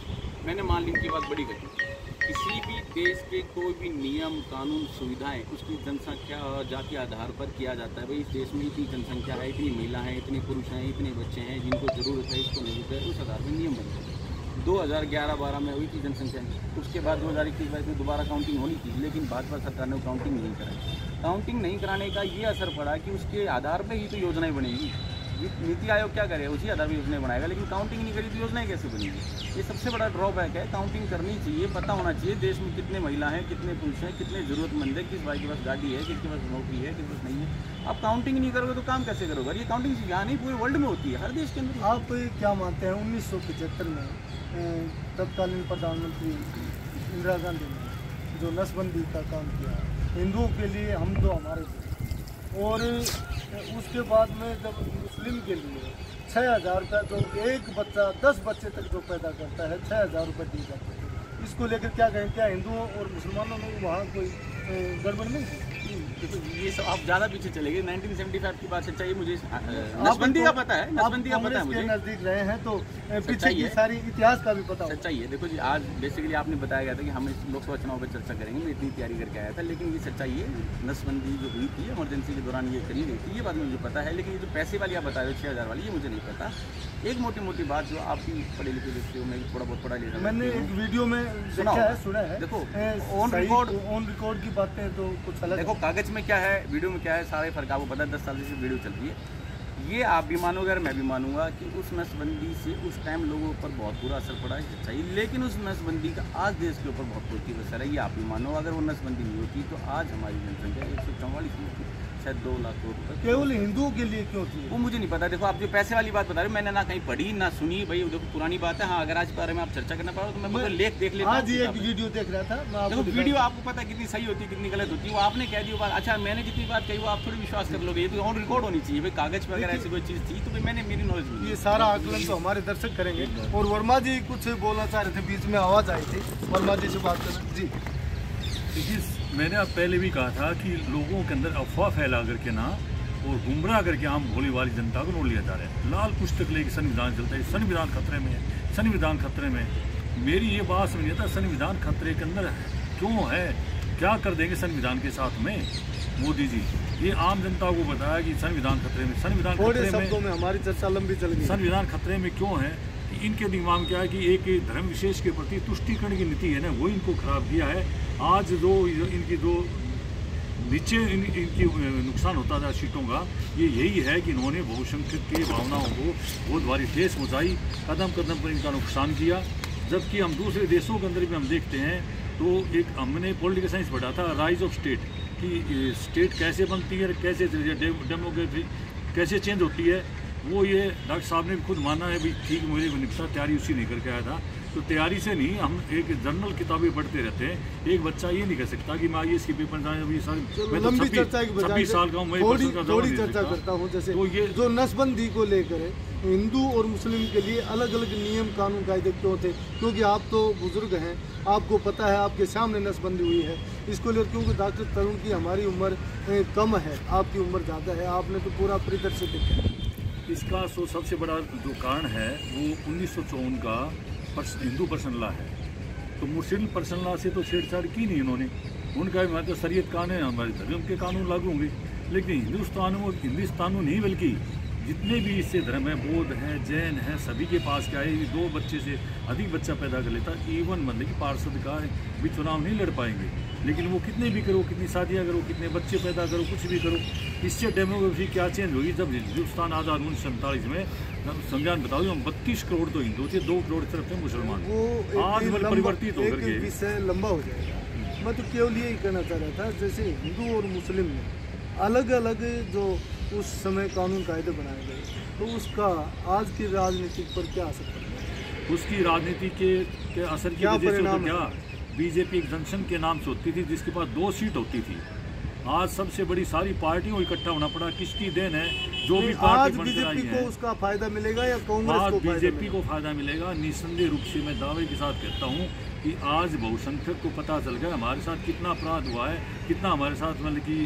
Speaker 6: मैंने मान ली इनकी बात बड़ी घटी। किसी भी देश के कोई भी नियम कानून सुविधाएं उसकी जनसंख्या और जाति आधार पर किया जाता है। भाई इस देश में इतनी जनसंख्या है, इतनी महिला हैं, इतने पुरुष हैं, इतने बच्चे हैं जिनको ज़रूरत है, इसको नहीं है, उस आधार पर नियम बनते हैं। 2011-12 में हुई थी जनसंख्या, उसके बाद 2021-22 में दोबारा काउंटिंग होनी थी, लेकिन भाजपा सरकार ने काउंटिंग नहीं कराई। काउंटिंग नहीं कराने का ये असर पड़ा कि उसके आधार पर ही तो योजनाएं बनेगी। नीति आयोग क्या करे, उसी आधार पर योजनाएं बनाएगा, लेकिन काउंटिंग नहीं करी तो योजनाएं कैसे बनेगी? ये सबसे बड़ा ड्रॉबैक है। काउंटिंग करनी चाहिए, पता होना चाहिए देश में कितने महिला हैं, कितने पुरुष हैं, कितने ज़रूरतमंद है, किस भाई के पास गाड़ी है, किसके पास नौकरी है, किस पास नहीं है। आप काउंटिंग नहीं करोगे तो काम कैसे करोगे? ये काउंटिंग यहाँ नहीं, पूरे वर्ल्ड में होती है, हर देश के अंदर।
Speaker 3: आप क्या मानते हैं 1975 में तत्कालीन प्रधानमंत्री इंदिरा गांधी ने जो नसबंदी का काम किया, हिंदुओं के लिए हम तो हमारे थे, और उसके बाद में जब मुस्लिम के लिए 6,000 का जो एक बच्चा 10 बच्चे तक जो पैदा करता है 6,000 रुपये दिए जाते हैं। इसको लेकर क्या कहें, क्या हिंदुओं और मुसलमानों में वहाँ कोई गड़बड़ नहीं है?
Speaker 6: देखो ये सब आप ज़्यादा पीछे चले गए। 1975 की बात सच्चाई मुझे नसबंदी का पता है, नसबंदी का पता है मुझे।
Speaker 3: नज़दीक रहे हैं तो पीछे की सारी इतिहास का भी पता है।
Speaker 6: सच्चाई है। देखो जी, आज बेसिकली आपने बताया गया था कि हम इस लोकसभा चुनाव पर चर्चा करेंगे, मैं इतनी तैयारी करके आया था, लेकिन ये सच्चाई है, नसबंदी जो हुई थी इमरजेंसी के दौरान ये करी गई थी, ये बात मुझे पता है। लेकिन ये जो पैसे वाली आप बता रहे हो 6,000 वाली, ये मुझे नहीं पता। एक मोटी मोटी बात जो आप भी पढ़े लिखे व्यक्ति हो, मैं थोड़ा बहुत पढ़ा लिखा, मैंने
Speaker 3: एक वीडियो में देखा है, सुना है।
Speaker 6: देखो
Speaker 3: ऑन रिकॉर्ड की बातें तो कुछ अलग।
Speaker 6: देखो कागज में क्या है, वीडियो में क्या है, सारे फर्क आपको पता है। 10 साल से वीडियो चल रही है। ये आप भी मानोगे और मैं भी मानूंगा कि उस नसबंदी से उस टाइम लोगों पर बहुत बुरा असर पड़ा है, सच्चाई। लेकिन उस नसबंदी का आज देश के ऊपर बहुत पॉजिटिव असर है, ये आप भी मानो। अगर वो नसबंदी नहीं होती तो आज हमारी जनसंख्या 144 होती, शायद 2 लाख करोड़ रुपये।
Speaker 3: केवल हिंदुओं के लिए क्यों थी
Speaker 6: वो मुझे नहीं पता। देखो आप जो पैसे वाली बात बता रहे हो, मैंने ना कहीं पढ़ी ना सुनी। भाई देखो पुरानी बात है। हाँ, अगर आज बारे में आप चर्चा करना पाओ तो मैं लेख देख लेता हूं।
Speaker 3: आज एक वीडियो देख रहा था।
Speaker 6: देखो वीडियो आपको पता है कितनी सही होती है, कितनी गलत होती है, वो आपने कह दी बात। अच्छा, मैंने जितनी बात कही वो आप थोड़ी विश्वास कर लोगे। ये तो ऑन रिकॉर्ड होनी चाहिए भाई, कागज पर अगर ऐसी कोई चीज़ थी तो भाई मैंने मेरी नॉलेज मिली।
Speaker 3: ये सारा आकलन तो हमारे दर्शक करेंगे। और वर्मा जी कुछ बोलना चाह रहे थे, बीच में आवाज़ आई थी, वर्मा जी से बात करना जी।
Speaker 2: देखिए, मैंने अब पहले भी कहा था कि लोगों के अंदर अफवाह फैला करके ना और गुमराह करके आम भोली वाली जनता को नोट लिया जा रहा है। लाल पुस्तक लेके संविधान चलता है, संविधान खतरे में है, संविधान खतरे में। मेरी ये बात समझ नहीं आता, संविधान खतरे के अंदर क्यों है, क्या कर देंगे संविधान के साथ में मोदी जी। ये आम जनता को बताया कि संविधान खतरे में, संविधान खतरे में।
Speaker 3: हमारी चर्चा लंबी चल गई।
Speaker 2: संविधान खतरे में क्यों है कि इनके दिमाग में क्या है कि एक धर्म विशेष के प्रति तुष्टिकरण की नीति है ना, वो इनको खराब किया है। आज जो इनकी जो नीचे इनकी नुकसान होता था सीटों का, ये यही है कि इन्होंने बहुसंख्यक की भावनाओं को बहुत भारी ठेस पहुँचाई, कदम कदम पर इनका नुकसान किया। जबकि हम दूसरे देशों के अंदर भी हम देखते हैं तो एक हमने पॉलिटिकल साइंस पढ़ा था, राइज ऑफ स्टेट, कि स्टेट कैसे बनती है, कैसे डेमोक्रेसी कैसे चेंज होती है। वो ये डॉक्टर साहब ने भी खुद माना है भाई, ठीक मुझे निपटा तैयारी उसी नहीं करके आया था। तो तैयारी से नहीं, हम एक जर्नल किताबें पढ़ते रहते हैं। एक बच्चा ये नहीं कह सकता कि मैं IAS की पेपर जाए। अभी मैं तो 26 साल का हूँ, मैं
Speaker 3: थोड़ी चर्चा करता हूँ। जैसे तो ये जो नसबंदी को लेकर हिंदू और मुस्लिम के लिए अलग अलग नियम कानून कायदे क्यों थे? क्योंकि आप तो बुजुर्ग हैं, आपको पता है, आपके सामने नसबंदी हुई है इसको लेकर। क्योंकि डॉक्टर तरुण की हमारी उम्र कम है, आपकी उम्र ज़्यादा है, आपने तो पूरा परिदृश्य देखा है।
Speaker 2: इसका सबसे बड़ा जो कारण है वो 1954 का हिंदू पर्सन लॉ है। तो मुस्लिम पर्सन लॉ से तो छेड़छाड़ की नहीं इन्होंने। उनका भी मतलब शरीयत कानून है, हमारे धर्म के कानून लागू होंगे। लेकिन हिंदुस्तान में नहीं, बल्कि जितने भी इससे धर्म है, बौद्ध हैं, जैन हैं, सभी के पास क्या है, 2 बच्चे से अधिक बच्चा पैदा कर लेता। इवन मतलब कि पार्षद का भी चुनाव नहीं लड़ पाएंगे। लेकिन वो कितने भी करो, कितनी शादियाँ करो, कितने बच्चे पैदा करो, कुछ भी करो, इससे डेमोग्राफी क्या चेंज होगी। जब हिंदुस्तान आज़ाद 1947 में संविधान बताओ, हम 32 करोड़ तो हिंदू थे, 2 करोड़ सिर्फ थे मुसलमान। आज बल परिवर्तित होकर के
Speaker 3: विषय लंबा हो जाएगा। मैं तो केवल यही कहना चाह रहा था, जैसे हिंदू और मुस्लिम में अलग अलग जो उस समय कानून कायदे बनाए गए, तो उसका आज की राजनीति पर क्या असर पड़ता है?
Speaker 2: उसकी राजनीति के असर की वजह से तो क्या, बीजेपी एक जंक्शन के नाम से होती थी जिसके पास 2 सीट होती थी। आज सबसे बड़ी सारी पार्टियों को इकट्ठा होना पड़ा। किसकी देन है? जो भी पार्टी बनकर आई है,
Speaker 3: उसका फायदा मिलेगा या कांग्रेस को?
Speaker 2: बीजेपी को फायदा मिलेगा निस्संदेह रूप से। मैं दावे के साथ कहता हूँ कि आज बहुसंख्यक को पता चल गया हमारे साथ कितना अपराध हुआ है, कितना हमारे साथ मतलब कि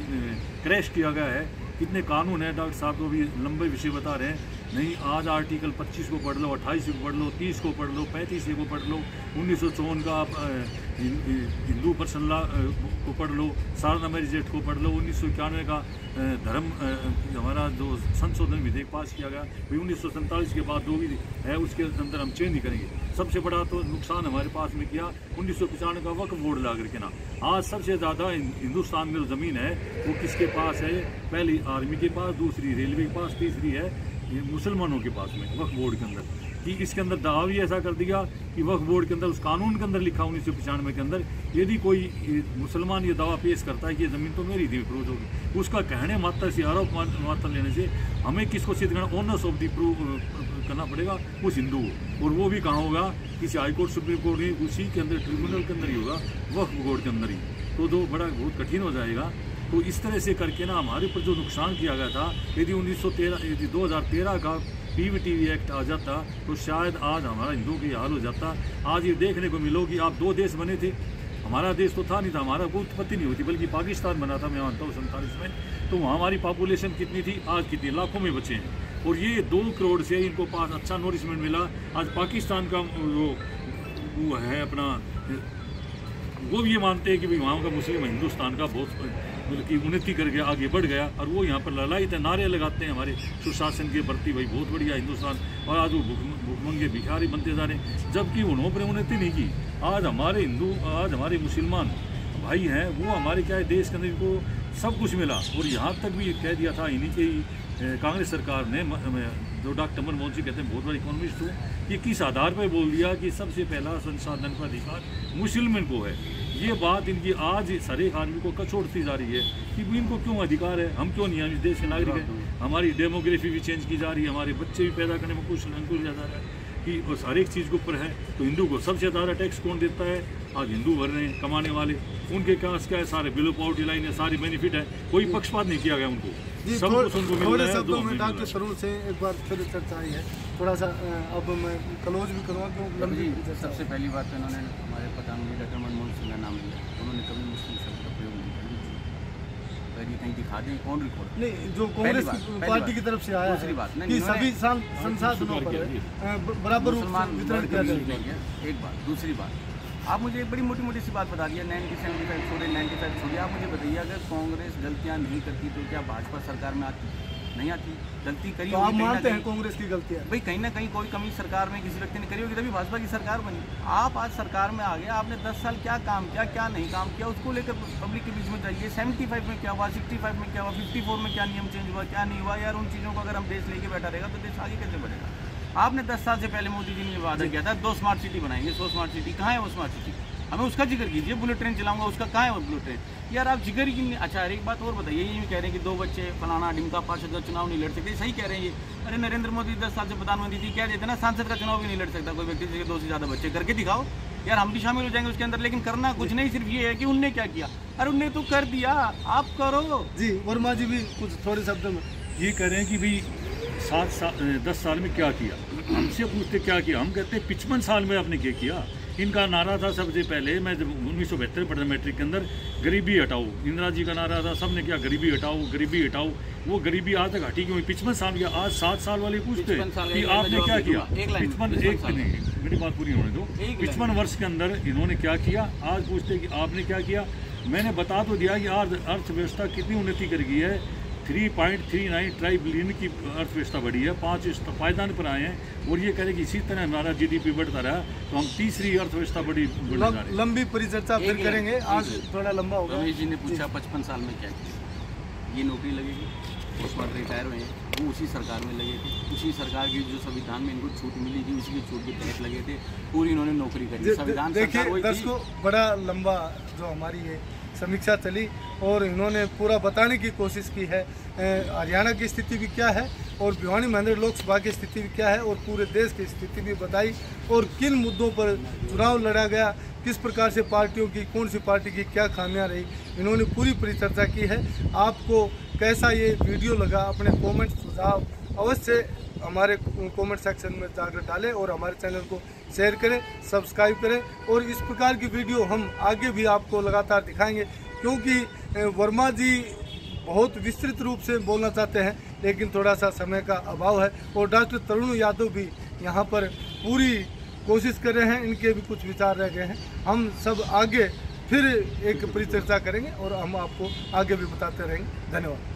Speaker 2: क्रैश किया गया है, कितने कानून हैं। डॉक्टर साहब को भी लंबे विषय बता रहे हैं। नहीं, आज आर्टिकल 25 को पढ़ लो, 28 को पढ़ लो, 30 को पढ़ लो, 35 को पढ़ लो, 1954 का हिंदू पर्सन लॉ को पढ़ लो, सारदा मैरिज एक्ट को पढ़ लो, 1991 का धर्म हमारा जो संशोधन विधेयक पास किया गया, 1947 के बाद जो भी है उसके अंदर हम चेंज नहीं करेंगे। सबसे बड़ा तो नुकसान हमारे पास में किया 1995 का वक्फ बोर्ड ला करके ना। आज सबसे ज़्यादा हिंदुस्तान में जो ज़मीन है वो किसके पास है? पहली आर्मी के पास, दूसरी रेलवे के पास, तीसरी है मुसलमानों के पास में वक्फ बोर्ड के अंदर। कि इसके अंदर दावा भी ऐसा कर दिया कि वक्फ बोर्ड के अंदर उस कानून के अंदर लिखा 1995 के अंदर, यदि कोई मुसलमान ये दावा पेश करता है कि ये ज़मीन तो मेरी थी प्रूव होगी, उसका कहने मात्र से आरोप मात्र लेने से हमें किसको सिद्ध करना? ओनर्स ऑफ दी प्रूव करना पड़ेगा उस हिंदू को। और वो भी कहाँ होगा? किसी हाईकोर्ट सुप्रीम कोर्ट नहीं, उसी के अंदर ट्रिब्यूनल के अंदर ही होगा, वक्फ बोर्ड के अंदर ही। तो बहुत कठिन हो जाएगा। तो इस तरह से करके ना हमारे ऊपर जो नुकसान किया गया था, यदि 2013 का PVTV एक्ट आ जाता तो शायद आज हमारा हिंदुओं की हाल हो जाता। आज ये देखने को मिलो कि आप 2 देश बने थे, हमारा देश तो था नहीं था, हमारा कोई उत्पत्ति नहीं होती, बल्कि पाकिस्तान बना था, मैं मानता हूँ 47 में। तो वहाँ हमारी पॉपुलेशन कितनी थी, आज कितनी, लाखों में बचे हैं। और ये 2 करोड़ से इनको पास अच्छा नोरिशमेंट मिला। आज पाकिस्तान का वो है अपना, वो भी ये मानते हैं कि भाई वहाँ का मुस्लिम हिंदुस्तान का बहुत मतलब कि उन्नति करके आगे बढ़ गया, और वो यहाँ पर लड़ाई थे, नारे लगाते हैं हमारे सुशासन के प्रति, भाई बहुत बढ़िया हिंदुस्तान, और आज वो भूखमंगे भिखारी बनते जा रहे हैं, जबकि उन्होंने उन्नति नहीं की। आज हमारे हिंदू, आज हमारे मुसलमान भाई हैं, वो हमारे क्या है देश के अंदर इनको सब कुछ मिला। और यहाँ तक भी कह दिया था इन्हीं के कांग्रेस सरकार ने, जो डॉक्टर मनमोहन सिंह कहते हैं बहुत बड़ा इकोनॉमिस्ट हूँ, कि किस आधार पर बोल दिया कि सबसे पहला संसाधन का अधिकार मुसलमान को है। ये बात इनकी आज सारे आदमी को कचोटती जा रही है कि इनको क्यों अधिकार है, हम क्यों नहीं, हम इस देश के नागरिक हैं। हमारी डेमोग्राफी भी चेंज की जा रही है, हमारे बच्चे भी पैदा करने में कुछ अनुकूल जा रहा है कि उस हर एक चीज़ के ऊपर है। तो हिंदू को सबसे ज़्यादा टैक्स कौन देता है, आज हिंदू भर रहे हैं कमाने वाले, उनके पास क्या है, सारे बिलो पॉवर्टी लाइन है, सारी बेनिफिट है, कोई पक्षपात नहीं किया गया उनको, सब कुछ उनको मिल रहा है।
Speaker 3: शब्दों में डॉक्टर तरुण से एक बार फिर चर्चा आई है, थोड़ा सा अब मैं क्लोज भी करूँगा क्यों लंबी।
Speaker 6: सबसे पहली बात तो इन्होंने हमारे प्रधानमंत्री डॉक्टर मनमोहन सिंह का नाम लिया, उन्होंने कभी मुस्लिम शब्द का प्रयोग नहीं किया। अगर ये कहीं दिखा दें कौन रिकॉर्ड
Speaker 3: नहीं, जो कांग्रेस पार्टी की तरफ से आया
Speaker 6: दूसरी बात
Speaker 3: है कि सभी संसाधनों पर बराबर वितरण किया जाएगा।
Speaker 6: एक बात, दूसरी बात, आप मुझे एक बड़ी मोटी मोटी सी बात बता दिया, 95 छोड़े, 95 छोड़िए। आप मुझे बताइए, अगर कांग्रेस गलतियां नहीं करती तो क्या भाजपा सरकार में आती? नहीं आती। गलती करी
Speaker 3: तो आप मानते हैं कांग्रेस की गलती है?
Speaker 6: भाई कहीं ना कहीं कोई कमी सरकार में किसी व्यक्ति ने करी होगी, तभी भाजपा की सरकार बनी। आप आज सरकार में आ गए, आपने 10 साल क्या काम किया, क्या नहीं काम किया, उसको लेकर पब्लिक के बीच में जाइए। 75 में क्या हुआ, 65 में क्या हुआ, 54 में क्या नियम चेंज हुआ, क्या नहीं हुआ। यार उन चीज़ों को अगर हम देश लेके बैठा रहेगा तो देश आगे कैसे बढ़ेगा? आपने 10 साल से पहले मोदी जी ने वादा किया था 2 स्मार्ट सिटी बनाएंगे, 100 स्मार्ट सिटी। कहाँ है वो स्मार्ट सिटी? हमें उसका जिक्र कीजिए। बुलेट ट्रेन चलाऊंगा, उसका कहाँ है वो बुलेट ट्रेन? यार आप जिक्र ही नहीं। अच्छा एक बात और बताइए, ये कह रहे हैं कि 2 बच्चे फलाना ढिमका पार्षद का चुनाव नहीं लड़ सकते, सही कह रहे हैं ये। अरे नरेंद्र मोदी 10 साल से प्रधानमंत्री थी, कह देते ना सांसद का चुनाव भी नहीं लड़ सकता कोई व्यक्ति से 2 से ज़्यादा बच्चे, करके दिखाओ यार, हम भी शामिल हो जाएंगे उसके अंदर। लेकिन करना कुछ नहीं, सिर्फ ये है कि उनने क्या किया। अरे उनने तो कर दिया, आप करो।
Speaker 3: जी वर्मा जी भी कुछ थोड़े शब्दों में
Speaker 2: ये कह रहे हैं कि भाई 10 साल में क्या किया, हमसे पूछते क्या किया, हम कहते 55 साल में आपने क्या किया। इनका नारा था सबसे पहले, मैं जब 1972 पढ़ा मैट्रिक के अंदर, गरीबी हटाओ। इंदिरा जी का नारा था, सबने क्या, गरीबी हटाओ, गरीबी हटाओ। वो गरीबी आज तक हटी क्यों? 55 साल किया। आज 7 साल वाले पूछते कि आपने क्या किया। 55 मेरी बात पूरी होने दो। 55 वर्ष के अंदर इन्होंने क्या किया, आज पूछते कि आपने क्या किया। मैंने बता तो दिया कि आज अर्थव्यवस्था कितनी उन्नति कर गई है। 3.39 ट्राइलियन की अर्थव्यवस्था बढ़ी है, 5 पायदान पर आए हैं। और ये करें कि इसी तरह हमारा GDP बढ़ता रहा तो हम तीसरी अर्थव्यवस्था बड़ी जा रही है।
Speaker 3: लंबी परिचर्चा फिर करेंगे, आज थोड़ा लंबा होगा।
Speaker 6: रमेश जी ने पूछा 55 साल में क्या किया, ये नौकरी लगेगी, उस पर रिटायर हुए हैं, वो उसी सरकार में लगे थे, उसी सरकार की जो संविधान में इनको छूट मिली थी उसी की छूट के तहत लगे थे, पूरी इन्होंने नौकरी करी। संविधान
Speaker 3: देखिए दर्शकों, बड़ा लंबा जो हमारी ये समीक्षा चली और इन्होंने पूरा बताने की कोशिश की है हरियाणा की स्थिति भी क्या है और भिवानी महेंद्र लोकसभा की स्थिति भी क्या है और पूरे देश की स्थिति भी बताई और किन मुद्दों पर चुनाव लड़ा गया, किस प्रकार से पार्टियों की, कौन सी पार्टी की क्या खामियां रही, इन्होंने पूरी परिचर्चा की है। आपको कैसा ये वीडियो लगा, अपने कमेंट सुझाव अवश्य हमारे कमेंट सेक्शन में जाकर डालें और हमारे चैनल को शेयर करें, सब्सक्राइब करें और इस प्रकार की वीडियो हम आगे भी आपको लगातार दिखाएंगे, क्योंकि वर्मा जी बहुत विस्तृत रूप से बोलना चाहते हैं लेकिन थोड़ा सा समय का अभाव है और डॉक्टर तरुण यादव भी यहाँ पर पूरी कोशिश कर रहे हैं, इनके भी कुछ विचार रह गए हैं। हम सब आगे फिर एक परिचर्चा करेंगे और हम आपको आगे भी बताते रहेंगे। धन्यवाद।